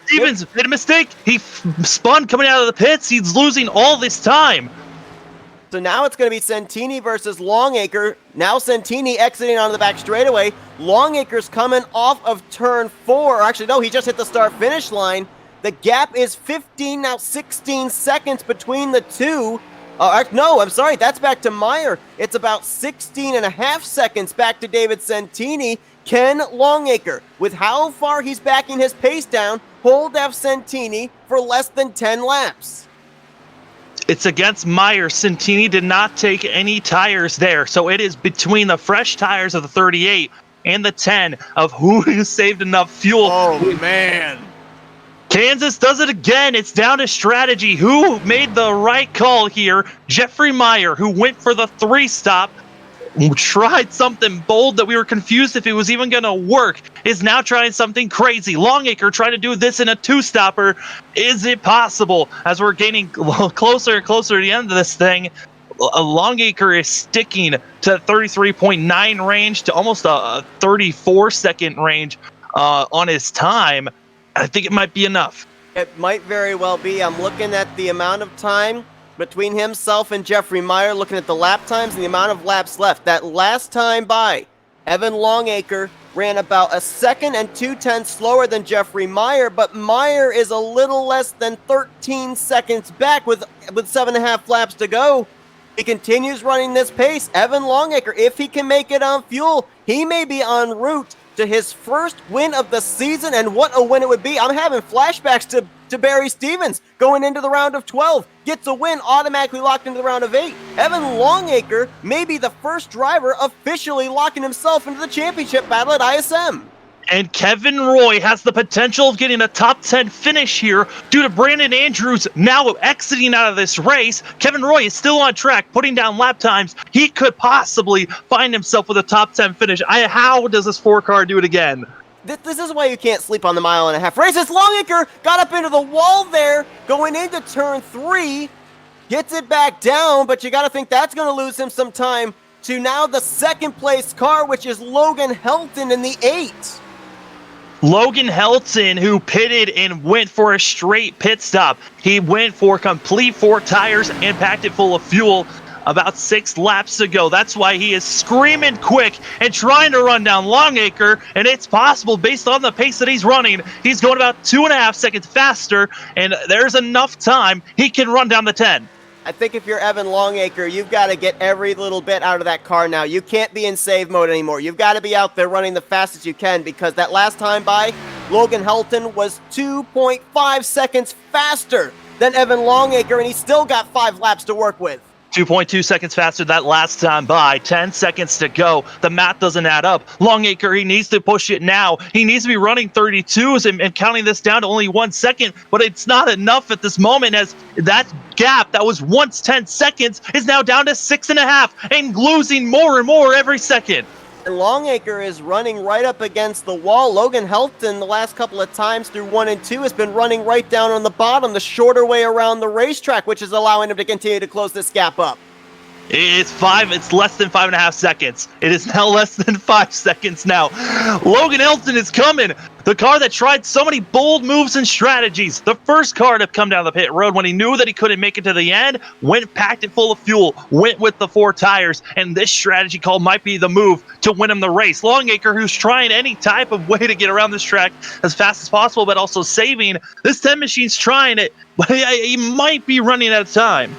made a mistake. He spun coming out of the pits. He's losing all this time. So now it's going to be Santini versus Longacre. Now Santini exiting onto the back straightaway. Longacre's coming off of turn 4. Actually, no, he just hit the start-finish line. The gap is 15, now 16 seconds between the two. No, I'm sorry, that's back to Meyer. It's about 16 and a half seconds back to David Santini. Ken Longacre, with how far he's backing his pace down, hold F. Santini for less than 10 laps. It's against Meyer. Santini did not take any tires there, so it is between the fresh tires of the 38 and the 10 of who saved enough fuel. Oh, man. Kansas does it again. It's down to strategy. Who made the right call here? Jeffrey Meyer, who went for the 3-stop, tried something bold that we were confused if it was even going to work, is now trying something crazy. Longacre tried to do this in a 2-stopper. Is it possible? As we're getting closer and closer to the end of this thing, Longacre is sticking to 33.9 range to almost a 34-second range on his time. I think it might be enough. It might very well be. I'm looking at the amount of time between himself and Jeffrey Meyer, looking at the lap times and the amount of laps left. That last time by, Evan Longacre ran about 1 second and 2/10 slower than Jeffrey Meyer, but Meyer is a little less than 13 seconds back with 7.5 laps to go. He continues running this pace. Evan Longacre, if he can make it on fuel, he may be en route to his first win of the season, and what a win it would be. I'm having flashbacks to Barry Stevens going into the round of 12. Gets a win, automatically locked into the round of 8. Evan Longacre may be the first driver officially locking himself into the championship battle at ISM. And Kevin Roy has the potential of getting a top 10 finish here due to Brandon Andrews now exiting out of this race. Kevin Roy is still on track, putting down lap times. He could possibly find himself with a top 10 finish. How does this 4-car do it again? This is why you can't sleep on the 1.5 mile races. Longacre got up into the wall there, going into turn 3, gets it back down, but you got to think that's going to lose him some time to now the second place car, which is Logan Helton in the 8. Logan Helton, who pitted and went for a straight pit stop. He went for complete 4 tires and packed it full of fuel about 6 laps ago. That's why he is screaming quick and trying to run down Longacre, and it's possible based on the pace that he's running. He's going about 2.5 seconds faster, and there's enough time he can run down the 10. I think if you're Evan Longacre, you've got to get every little bit out of that car now. You can't be in save mode anymore. You've got to be out there running the fastest you can, because that last time by, Logan Helton was 2.5 seconds faster than Evan Longacre, and he's still got 5 laps to work with. 2.2 seconds faster that last time by. 10 seconds to go. The math doesn't add up. Longacre, he needs to push it now. He needs to be running 32s and counting this down to only 1 second, but it's not enough at this moment, as that gap that was once 10 seconds is now down to 6.5 and losing more and more every second. Longacre is running right up against the wall. Logan Helton, the last couple of times through 1 and 2, has been running right down on the bottom, the shorter way around the racetrack, which is allowing him to continue to close this gap up. It's less than 5.5 seconds. It is now less than 5 seconds now. Logan Helton is coming. The car that tried so many bold moves and strategies. The first car to come down the pit road when he knew that he couldn't make it to the end, went packed it full of fuel, went with the 4 tires, and this strategy call might be the move to win him the race. Longacre, who's trying any type of way to get around this track as fast as possible, but also saving. This 10 machine's trying it, but he might be running out of time.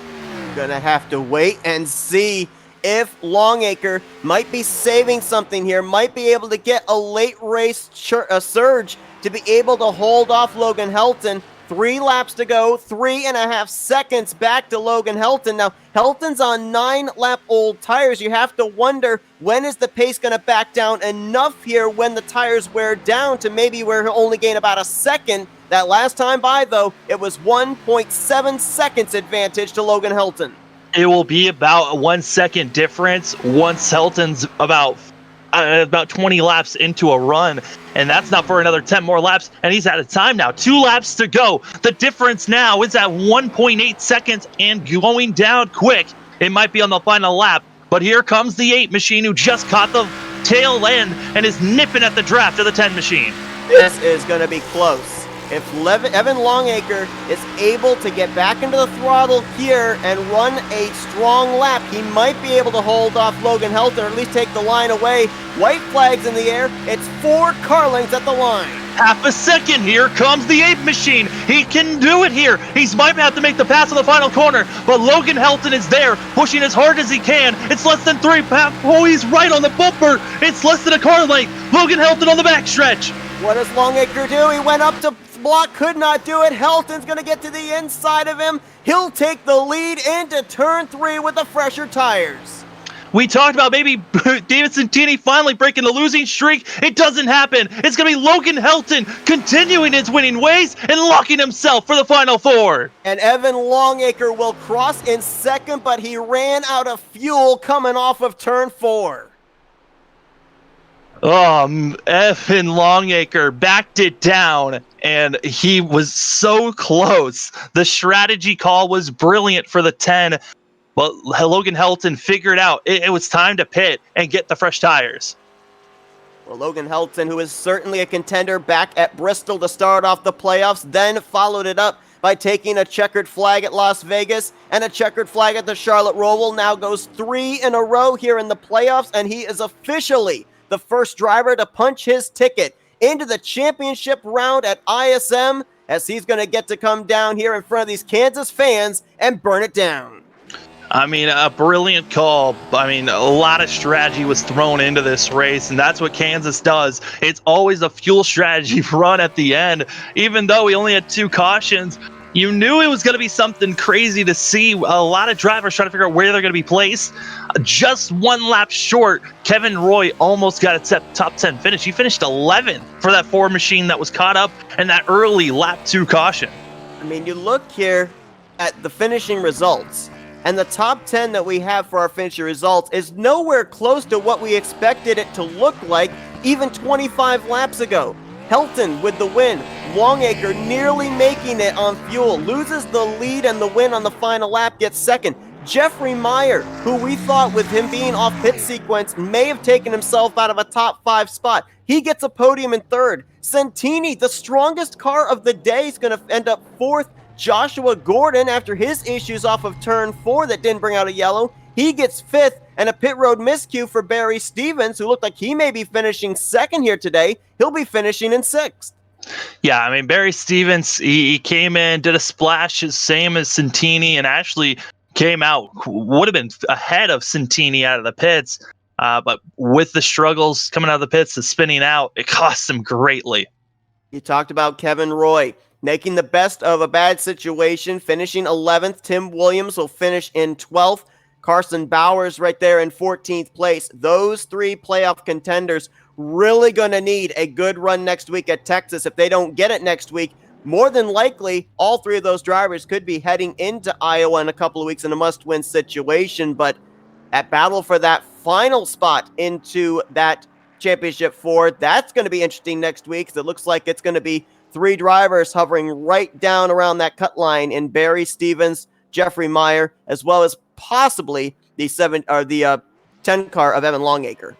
Gonna have to wait and see if Longacre might be saving something here, might be able to get a late race surge to be able to hold off Logan Helton. 3 laps to go, 3.5 seconds back to Logan Helton. Now, Helton's on 9-lap-old tires. You have to wonder, when is the pace going to back down enough here when the tires wear down to maybe where he'll only gain about 1 second? That last time by, though, it was 1.7 seconds advantage to Logan Helton. It will be about a 1 second difference once Helton's about 20 laps into a run, and that's not for another 10 more laps, and he's out of time now. 2 laps to go. The difference now is at 1.8 seconds and going down quick. It might be on the final lap, but here comes the 8 machine, who just caught the tail end and is nipping at the draft of the 10 machine. This is going to be close. If Evan Longacre is able to get back into the throttle here and run a strong lap, he might be able to hold off Logan Helton, or at least take the line away. White flags in the air. It's 4 car lengths at the line. Half a second. Here comes the 8 machine. He can do it here. He might have to make the pass on the final corner, but Logan Helton is there, pushing as hard as he can. It's less than 3. Oh, he's right on the bumper. It's less than a car length. Logan Helton on the backstretch. What does Longacre do? He went up to block, could not do it. Helton's going to get to the inside of him. He'll take the lead into turn 3 with the fresher tires. We talked about maybe David Santini finally breaking the losing streak. It doesn't happen. It's going to be Logan Helton continuing his winning ways and locking himself for the Final Four. And Evan Longacre will cross in second, but he ran out of fuel coming off of turn 4. Evan Longacre backed it down, and he was so close. The strategy call was brilliant for the 10, but Logan Helton figured out it was time to pit and get the fresh tires. Well, Logan Helton, who is certainly a contender back at Bristol to start off the playoffs, then followed it up by taking a checkered flag at Las Vegas and a checkered flag at the Charlotte Roval. Now goes 3 in a row here in the playoffs, and he is officially the first driver to punch his ticket into the championship round at ISM, as he's going to get to come down here in front of these Kansas fans and burn it down. I mean, a brilliant call. I mean, a lot of strategy was thrown into this race, and that's what Kansas does. It's always a fuel strategy run at the end. Even though we only had 2 cautions, you knew it was going to be something crazy to see. A lot of drivers trying to figure out where they're going to be placed. Just 1 lap short, Kevin Roy almost got a top 10 finish. He finished 11th for that Ford machine that was caught up in that early lap 2 caution. I mean, you look here at the finishing results, and the top 10 that we have for our finishing results is nowhere close to what we expected it to look like even 25 laps ago. Helton with the win. Longacre nearly making it on fuel. Loses the lead and the win on the final lap, gets second. Jeffrey Meyer, who we thought with him being off pit sequence may have taken himself out of a top 5 spot. He gets a podium in third. Santini, the strongest car of the day, is going to end up 4th. Joshua Gordon, after his issues off of turn 4 that didn't bring out a yellow, he gets 5th, and a pit road miscue for Barry Stevens, who looked like he may be finishing 2nd here today. He'll be finishing in 6th. Yeah, I mean, Barry Stevens, he came in, did a splash, same as Santini, and actually came out, would have been ahead of Santini out of the pits. But with the struggles coming out of the pits, the spinning out, it cost him greatly. You talked about Kevin Roy making the best of a bad situation, finishing 11th. Tim Williams will finish in 12th. Carson Bowers right there in 14th place. Those 3 playoff contenders really going to need a good run next week at Texas. If they don't get it next week, more than likely, all 3 of those drivers could be heading into Iowa in a couple of weeks in a must-win situation. But at battle for that final spot into that championship 4, that's going to be interesting next week, because it looks like it's going to be 3 drivers hovering right down around that cut line in Barry Stevens, Jeffrey Meyer, as well as possibly the 10 car of Evan Longacre.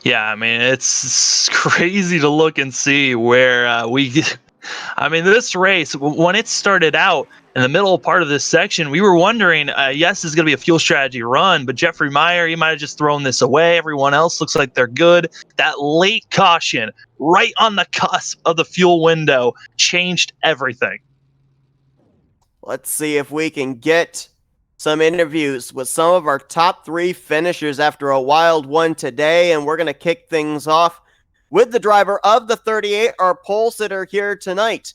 Yeah, I mean, it's crazy to look and see where I mean, this race, when it started out in the middle part of this section, we were wondering, yes, this is going to be a fuel strategy run, but Jeffrey Meyer, he might have just thrown this away. Everyone else looks like they're good. That late caution, right on the cusp of the fuel window, changed everything. Let's see if we can get some interviews with some of our top 3 finishers after a wild one today, and we're going to kick things off with the driver of the 38, our pole sitter here tonight,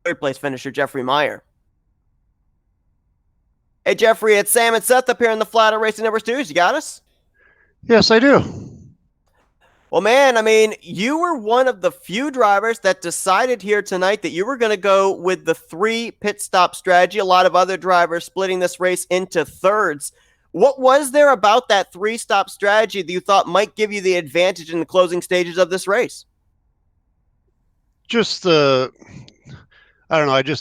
3rd place finisher Jeffrey Meyer. Hey Jeffrey, it's Sam and Seth up here in the Flatout Racing Network studios. You got us? Yes, I do. Well, man, I mean, you were one of the few drivers that decided here tonight that you were going to go with the 3 pit stop strategy. A lot of other drivers splitting this race into thirds. What was there about that 3-stop strategy that you thought might give you the advantage in the closing stages of this race? Just I don't know.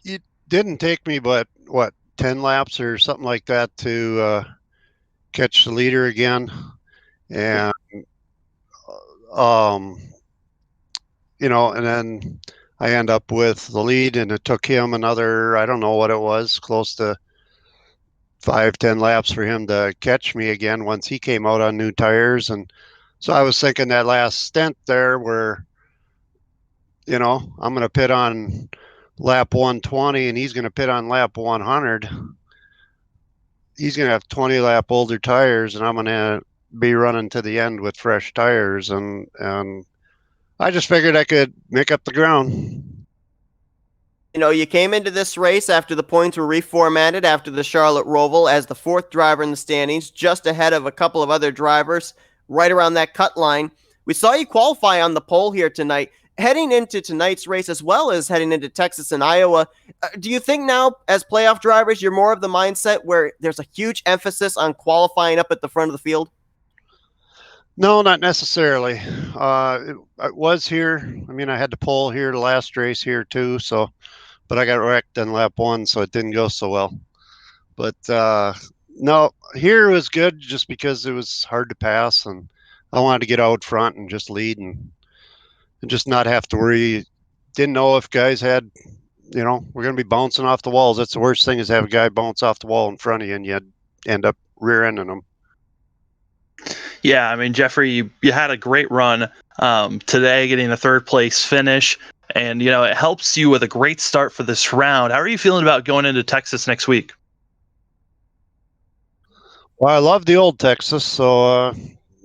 It didn't take me but 10 laps or something like that to catch the leader again, and and then I end up with the lead, and it took him another, I don't know what it was, close to 5-10 laps for him to catch me again once he came out on new tires. And so I was thinking that last stint there where, I'm going to pit on lap 120 and he's going to pit on lap 100. He's going to have 20 lap older tires, and I'm going to be running to the end with fresh tires. And I just figured I could make up the ground. You came into this race after the points were reformatted after the Charlotte Roval as the fourth driver in the standings, just ahead of a couple of other drivers, right around that cut line. We saw you qualify on the pole here tonight. Heading into tonight's race, as well as heading into Texas and Iowa, do you think now, as playoff drivers, you're more of the mindset where there's a huge emphasis on qualifying up at the front of the field? No, not necessarily. It was here. I mean, I had to pull here the last race here too. So, but I got wrecked on lap 1, so it didn't go so well. But no, here was good just because it was hard to pass, and I wanted to get out front and just lead and just not have to worry. Didn't know if guys had, we're going to be bouncing off the walls. That's the worst thing, is have a guy bounce off the wall in front of you and you end up rear ending them. Yeah, I mean, Jeffrey, you had a great run today, getting a third place finish, and it helps you with a great start for this round. How are you feeling about going into Texas next week? Well, I love the old Texas, so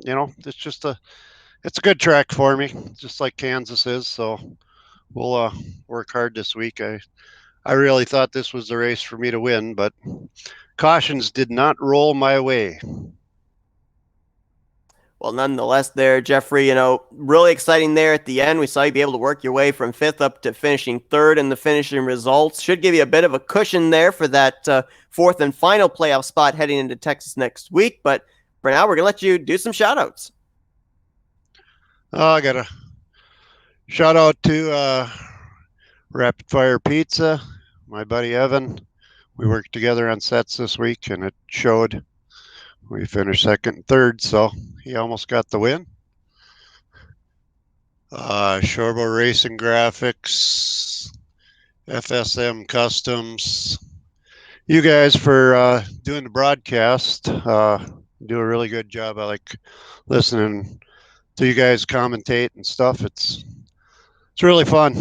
it's a good track for me, just like Kansas is. So we'll work hard this week. I really thought this was the race for me to win, but cautions did not roll my way. Well, nonetheless, there, Jeffrey, really exciting there at the end. We saw you be able to work your way from fifth up to finishing third in the finishing results. Should give you a bit of a cushion there for that fourth and final playoff spot heading into Texas next week. But for now, we're going to let you do some shout outs. I got a shout out to Rapid Fire Pizza, my buddy Evan. We worked together on sets this week, and it showed. We finished second and third, so he almost got the win. Shorbo Racing Graphics, FSM Customs. You guys for doing the broadcast. Do a really good job. I like listening to you guys commentate and stuff. It's really fun.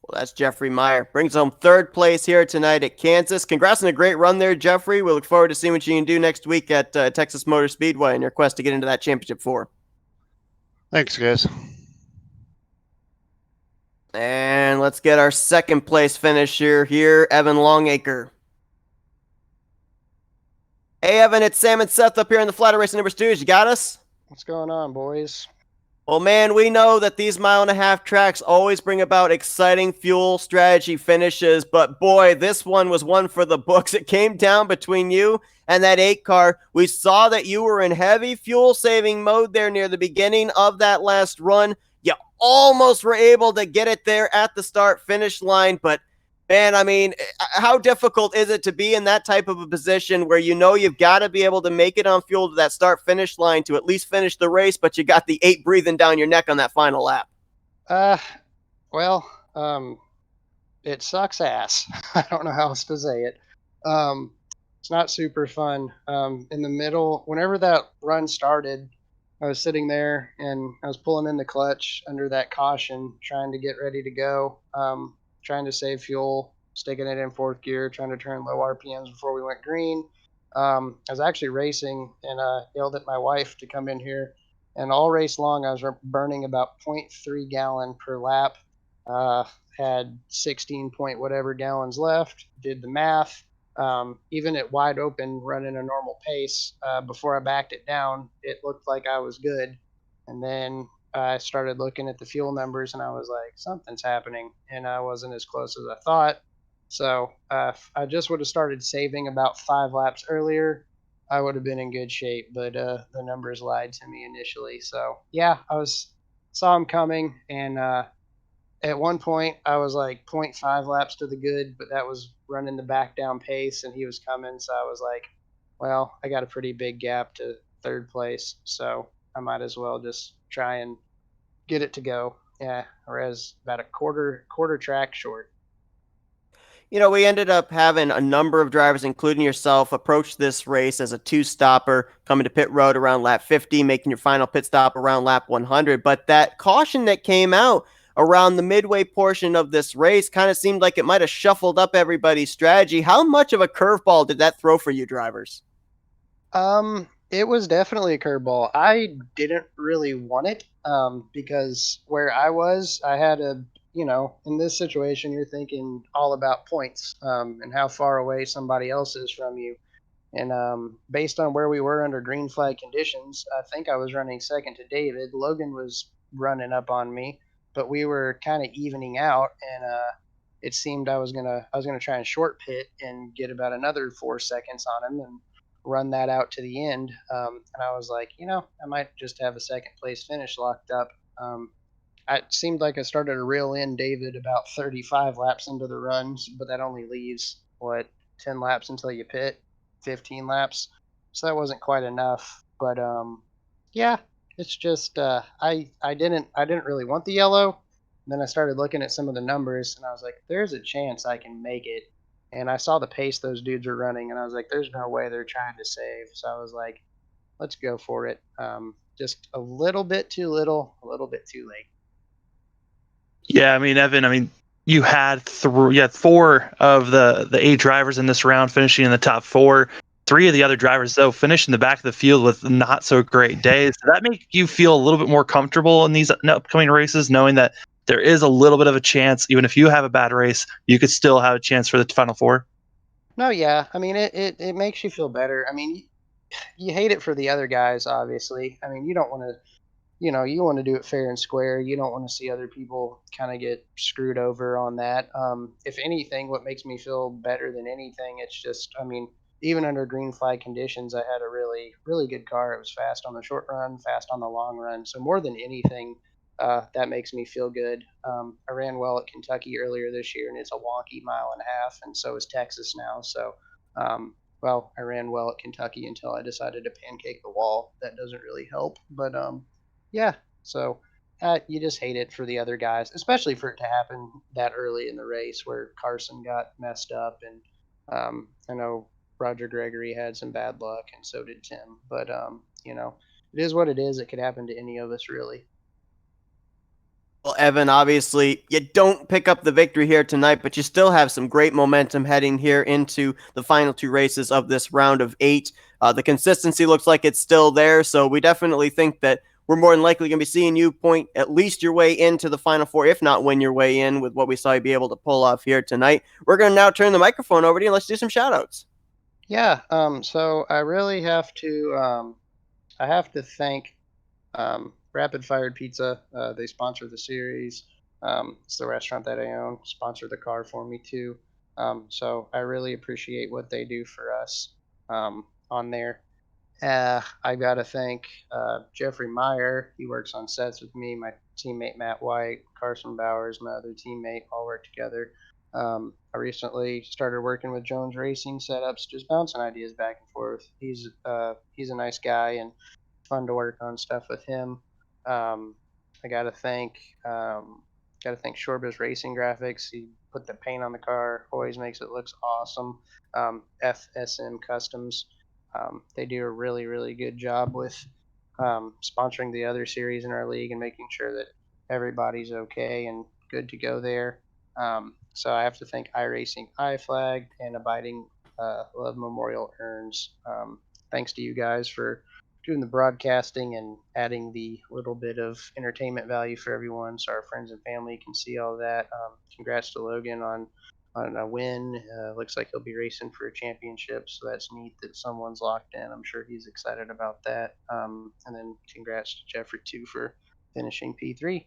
Well, that's Jeffrey Meyer. Brings home third place here tonight at Kansas. Congrats on a great run there, Jeffrey. We look forward to seeing what you can do next week at Texas Motor Speedway in your quest to get into that championship 4. Thanks, guys. And let's get our second place finisher here, Evan Longacre. Hey, Evan, it's Sam and Seth up here in the Flatout Racing Network studios. You got us? What's going on, boys? Well, man, we know that these mile-and-a-half tracks always bring about exciting fuel strategy finishes, but boy, this one was one for the books. It came down between you and that 8 car. We saw that you were in heavy fuel-saving mode there near the beginning of that last run. You almost were able to get it there at the start-finish line, but man, I mean, how difficult is it to be in that type of a position where you've got to be able to make it on fuel to that start-finish line to at least finish the race, but you got the 8 breathing down your neck on that final lap? Well, it sucks ass. I don't know how else to say it. It's not super fun. In the middle, whenever that run started, I was sitting there and I was pulling in the clutch under that caution, trying to get ready to go. Trying to save fuel, sticking it in fourth gear, trying to turn low RPMs before we went green. I was actually racing and yelled at my wife to come in here. And all race long, I was burning about 0.3 gallon per lap. Had 16 point whatever gallons left. Did the math. Even at wide open, running a normal pace, before I backed it down, it looked like I was good. And then I started looking at the fuel numbers and I was like, something's happening. And I wasn't as close as I thought. So if I just would have started saving about 5 laps earlier, I would have been in good shape. But the numbers lied to me initially. So yeah, saw him coming. And at one point I was like 0.5 laps to the good, but that was running the back down pace and he was coming. So I was like, well, I got a pretty big gap to third place. So I might as well just try and get it to go. Yeah, whereas about a quarter track short. We ended up having a number of drivers, including yourself, approach this race as a 2-stopper, coming to pit road around lap 50, making your final pit stop around lap 100. But that caution that came out around the midway portion of this race kind of seemed like it might have shuffled up everybody's strategy. How much of a curveball did that throw for you drivers? It was definitely a curveball. I didn't really want it, because where I was, I had a in this situation, you're thinking all about points and how far away somebody else is from you. And based on where we were under green flag conditions, I think I was running second to David. Logan was running up on me, but we were kind of evening out, and it seemed I was gonna try and short pit and get about another 4 seconds on him and run that out to the end. And I was like, I might just have a second place finish locked up. It seemed like I started to reel in David about 35 laps into the runs, but that only leaves 10 laps until you pit, 15 laps. So that wasn't quite enough. But yeah, it's just I didn't really want the yellow. Then I started looking at some of the numbers, and I was like, there's a chance I can make it. And I saw the pace those dudes are running, and I was like, there's no way they're trying to save. So I was like, let's go for it. Just a little bit too little, a little bit too late. Yeah, I mean, Evan, you had four of the eight drivers in this round finishing in the top four. Three of the other drivers, though, finished in the back of the field with not so great days. Does that make you feel a little bit more comfortable in these upcoming races, knowing that there is a little bit of a chance, even if you have a bad race, you could still have a chance for the final four? No, yeah. I mean, it makes you feel better. I mean, you hate it for the other guys, obviously. I mean, you don't want to, you want to do it fair and square. You don't want to see other people kind of get screwed over on that. If anything, what makes me feel better than anything, it's just, I mean, even under green flag conditions, I had a really, really good car. It was fast on the short run, fast on the long run. So more than anything, that makes me feel good. I ran well at Kentucky earlier this year, and it's a wonky mile and a half, and so is Texas now. So, well, I ran well at Kentucky until I decided to pancake the wall. That doesn't really help, but yeah. So you just hate it for the other guys, especially for it to happen that early in the race where Carson got messed up, and I know Roger Gregory had some bad luck, and so did Tim. But it is what it is. It could happen to any of us, really. Well, Evan, obviously, you don't pick up the victory here tonight, but you still have some great momentum heading here into the final two races of this round of 8. The consistency looks like it's still there, so we definitely think that we're more than likely going to be seeing you point at least your way into the final four, if not win your way in with what we saw you be able to pull off here tonight. We're going to now turn the microphone over to you and let's do some shout outs. Yeah. So I really have to. I have to thank Rapid Fired Pizza. They sponsor the series. It's the restaurant that I own. Sponsor the car for me too. So I really appreciate what they do for us on there. I got to thank Jeffrey Meyer. He works on sets with me, my teammate Matt White, Carson Bowers, my other teammate, all work together. I recently started working with Jones Racing setups, just bouncing ideas back and forth. He's a nice guy and fun to work on stuff with him. I got to thank Shorbiz Racing Graphics. He put the paint on the car, always makes it looks awesome. FSM Customs. They do a really, really good job with sponsoring the other series in our league and making sure that everybody's okay and good to go there. So I have to thank iRacing iFlag and Abiding Love Memorial Urns. Thanks to you guys for doing the broadcasting and adding the little bit of entertainment value for everyone so our friends and family can see all that. Congrats to Logan on a win. Looks like he'll be racing for a championship, so that's neat that someone's locked in. I'm sure he's excited about that. And then congrats to Jeffrey too for finishing P3.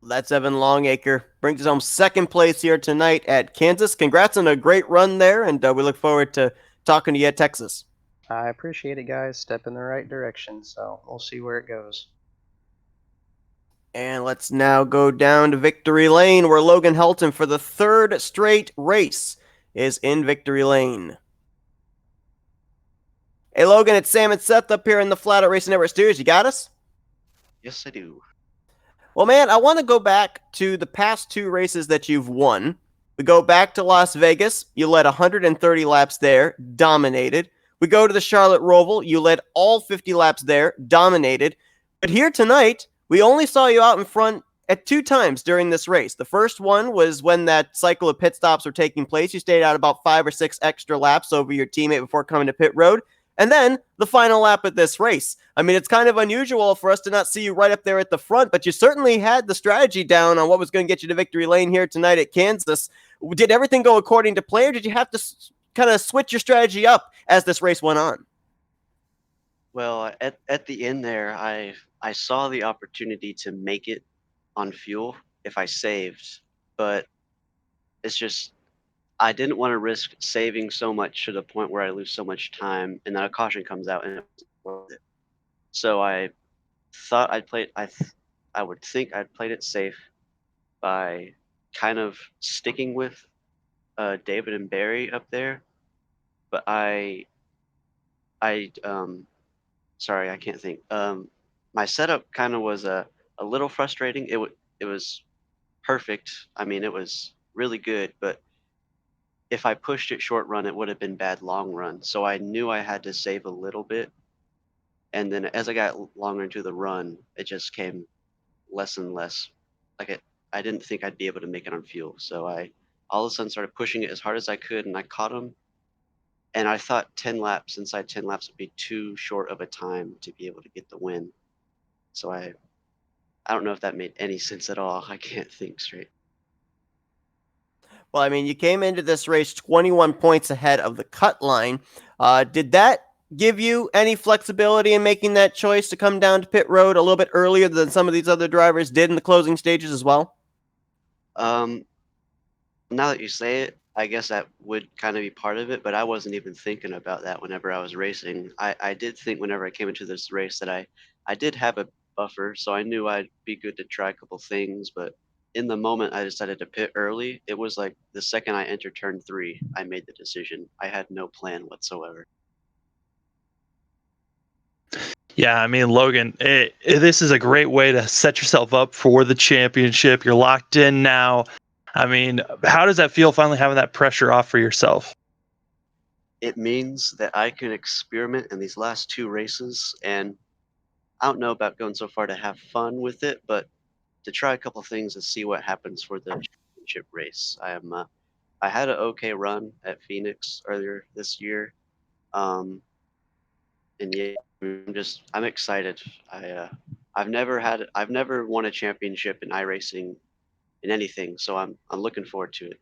That's Evan Longacre. Brings us home second place here tonight at Kansas. Congrats on a great run there, and we look forward to talking to you at Texas. I appreciate it, guys. Step in the right direction, so we'll see where it goes. And let's now go down to Victory Lane, where Logan Helton, for the third straight race, is in Victory Lane. Hey, Logan, it's Sam and Seth up here in the Flatout Racing Network studios. You got us? Yes, I do. Well, man, I want to go back to the past two races that you've won. We go back to Las Vegas. You led 130 laps there, dominated. We go to the Charlotte Roval. You led all 50 laps there, dominated. But here tonight, we only saw you out in front at 2 times during this race. The first one was when that cycle of pit stops were taking place. You stayed out about 5 or 6 extra laps over your teammate before coming to pit road. And then the final lap of this race. I mean, it's kind of unusual for us to not see you right up there at the front, but you certainly had the strategy down on what was going to get you to victory lane here tonight at Kansas. Did everything go according to plan, or did you have to kind of switch your strategy up as this race went on? Well, at the end there, I saw the opportunity to make it on fuel if I saved, but it's just I didn't want to risk saving so much to the point where I lose so much time, and then a caution comes out and it wasn't worth it. So I thought I'd played. I would think I'd played it safe by kind of sticking with David and Barry up there, but I sorry, I can't think. My setup kind of was a little frustrating. It was perfect. I mean, it was really good, but if I pushed it short run, it would have been bad long run. So I knew I had to save a little bit, and then as I got longer into the run, it just came less and less. Like I didn't think I'd be able to make it on fuel, so I all of a sudden started pushing it as hard as I could, and I caught him. And I thought 10 laps inside 10 laps would be too short of a time to be able to get the win. So I don't know if that made any sense at all. I can't think straight. Well, I mean, you came into this race 21 points ahead of the cut line. Did that give you any flexibility in making that choice to come down to pit road a little bit earlier than some of these other drivers did in the closing stages as well? Um, Now that you say it, I guess that would kind of be part of it, but I wasn't even thinking about that whenever I was racing. I did think whenever I came into this race that I did have a buffer, so I knew I'd be good to try a couple things, but in the moment I decided to pit early, it was like the second I entered turn 3, I made the decision. I had no plan whatsoever. Yeah, I mean, Logan, this is a great way to set yourself up for the championship. You're locked in now. I mean, how does that feel finally having that pressure off for yourself? It means that I can experiment in these last 2 races, and I don't know about going so far to have fun with it, but to try a couple things and see what happens for the championship race. I had an okay run at Phoenix earlier this year, and yeah, I'm excited. I've never won a championship in iRacing in anything, so I'm looking forward to it.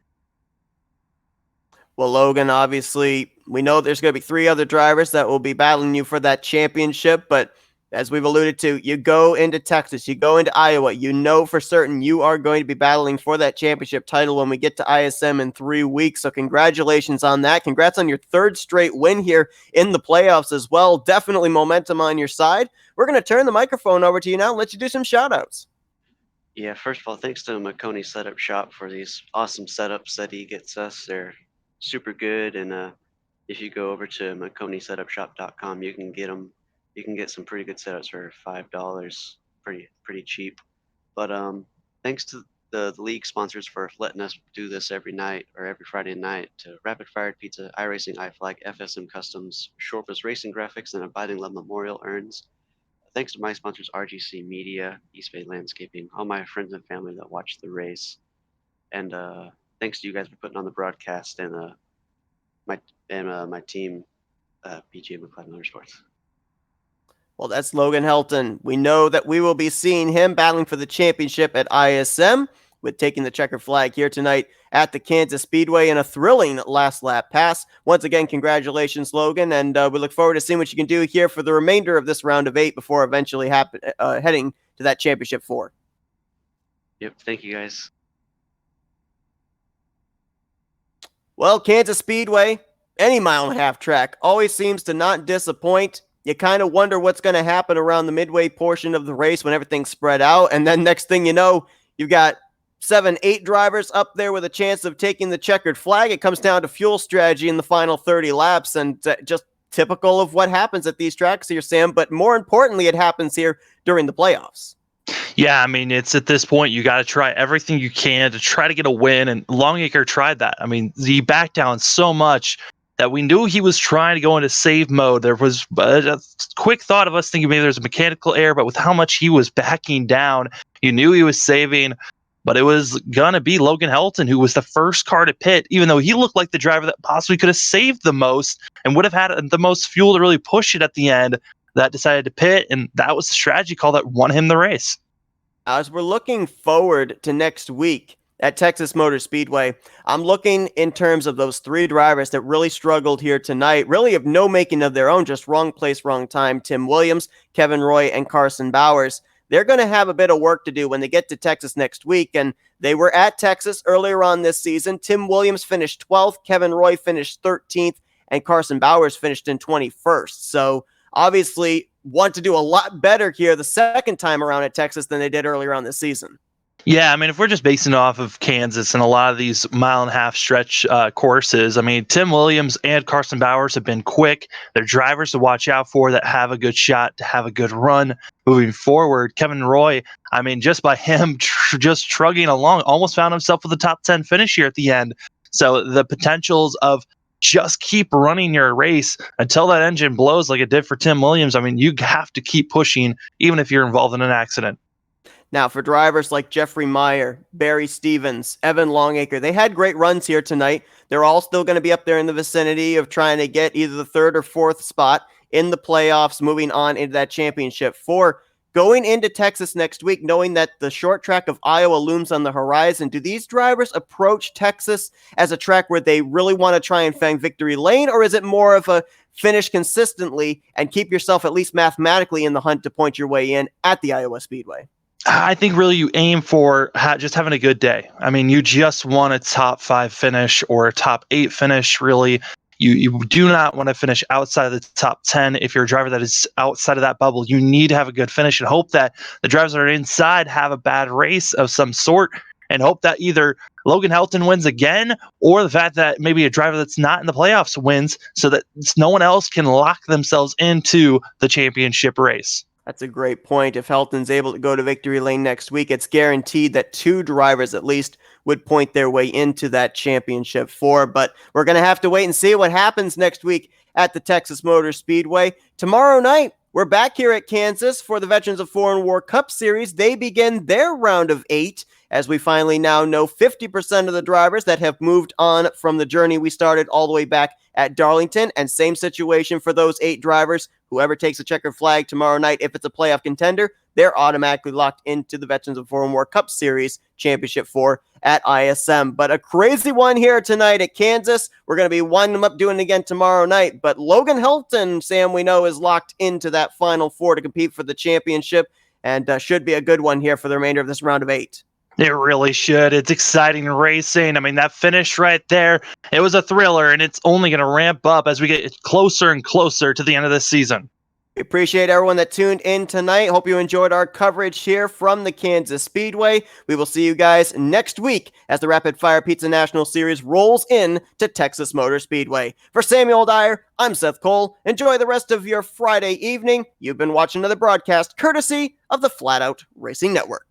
Well, Logan, obviously, we know there's going to be 3 other drivers that will be battling you for that championship, but as we've alluded to, you go into Texas, you go into Iowa, you know for certain you are going to be battling for that championship title when we get to ISM in 3 weeks. So congratulations on that. Congrats on your 3rd straight win here in the playoffs as well. Definitely momentum on your side. We're going to turn the microphone over to you now and let you do some shout outs. Yeah, first of all, thanks to Makoni Setup Shop for these awesome setups that he gets us. They're super good, and if you go over to MakoniSetupShop.com, you can get them. You can get some pretty good setups for $5, pretty cheap. But thanks to the league sponsors for letting us do this every night or every Friday night, to Rapid Fired Pizza, iRacing, iFlag, FSM Customs, Shortbus Racing Graphics, and Abiding Love Memorial Urns. Thanks to my sponsors, RGC Media, East Bay Landscaping, all my friends and family that watch the race, and thanks to you guys for putting on the broadcast, and my team, PGA McLeod Motorsports. Well, that's Logan Helton. We know that we will be seeing him battling for the championship at ISM, with taking the checker flag here tonight at the Kansas Speedway in a thrilling last lap pass. Once again, congratulations, Logan, and we look forward to seeing what you can do here for the remainder of this round of 8 before eventually heading to that championship 4. Yep, thank you guys. Well, Kansas Speedway, any mile and a half track, always seems to not disappoint. You kind of wonder what's going to happen around the midway portion of the race when everything's spread out. And then next thing you know, you've got 7, 8 drivers up there with a chance of taking the checkered flag. It comes down to fuel strategy in the final 30 laps, and just typical of what happens at these tracks here, Sam. But more importantly, it happens here during the playoffs. Yeah, I mean, it's at this point you got to try everything you can to try to get a win, and Longacre tried that. I mean, he backed down so much that we knew he was trying to go into save mode. There was a quick thought of us thinking maybe there's a mechanical error, but with how much he was backing down, you knew he was saving. but it was going to be Logan Helton, who was the first car to pit, even though he looked like the driver that possibly could have saved the most and would have had the most fuel to really push it at the end, that decided to pit. And that was the strategy call that won him the race. As we're looking forward to next week at Texas Motor Speedway, I'm looking in terms of those three drivers that really struggled here tonight, really of no making of their own, just wrong place, wrong time. Tim Williams, Kevin Roy, and Carson Bowers. They're going to have a bit of work to do when they get to Texas next week, and they were at Texas earlier on this season. Tim Williams finished 12th, Kevin Roy finished 13th, and Carson Bowers finished in 21st. So obviously want to do a lot better here the second time around at Texas than they did earlier on this season. Yeah, I mean, if we're just basing it off of Kansas and a lot of these mile-and-a-half stretch courses, I mean, Tim Williams and Carson Bowers have been quick. They're drivers to watch out for that have a good shot, to have a good run moving forward. Kevin Roy, I mean, just by him just trugging along, almost found himself with a top 10 finish here at the end. So the potentials of just keep running your race until that engine blows like it did for Tim Williams. I mean, you have to keep pushing, even if you're involved in an accident. Now, for drivers like Jeffrey Meyer, Barry Stevens, Evan Longacre, they had great runs here tonight. They're all still going to be up there in the vicinity of trying to get either the third or fourth spot in the playoffs, moving on into that championship. For going into Texas next week, knowing that the short track of Iowa looms on the horizon, do these drivers approach Texas as a track where they really want to try and fang victory lane, or is it more of a finish consistently and keep yourself at least mathematically in the hunt to point your way in at the Iowa Speedway? I think really you aim for just having a good day. I mean, you just want a top 5 finish or a top 8 finish, really. You do not want to finish outside of the top 10. If you're a driver that is outside of that bubble, you need to have a good finish and hope that the drivers that are inside have a bad race of some sort, and hope that either Logan Helton wins again or the fact that maybe a driver that's not in the playoffs wins, so that no one else can lock themselves into the championship race. That's a great point. If Helton's able to go to victory lane next week, it's guaranteed that 2 drivers at least would point their way into that championship 4. But we're going to have to wait and see what happens next week at the Texas Motor Speedway. Tomorrow night, we're back here at Kansas for the Veterans of Foreign War Cup Series. They begin their round of 8, as we finally now know 50% of the drivers that have moved on from the journey we started all the way back at Darlington. And same situation for those 8 drivers. Whoever takes a checkered flag tomorrow night, if it's a playoff contender, they're automatically locked into the Veterans of Foreign War Cup Series Championship 4 at ISM. But a crazy one here tonight at Kansas. We're going to be winding them up, doing it again tomorrow night. But Logan Helton, Sam, we know, is locked into that Final 4 to compete for the championship, and should be a good one here for the remainder of this round of 8. It really should. It's exciting racing. I mean, that finish right there, it was a thriller, and it's only going to ramp up as we get closer and closer to the end of this season. We appreciate everyone that tuned in tonight. Hope you enjoyed our coverage here from the Kansas Speedway. We will see you guys next week as the Rapid Fire Pizza National Series rolls in to Texas Motor Speedway. For Samuel Dyer, I'm Seth Cole. Enjoy the rest of your Friday evening. You've been watching another broadcast courtesy of the Flatout Racing Network.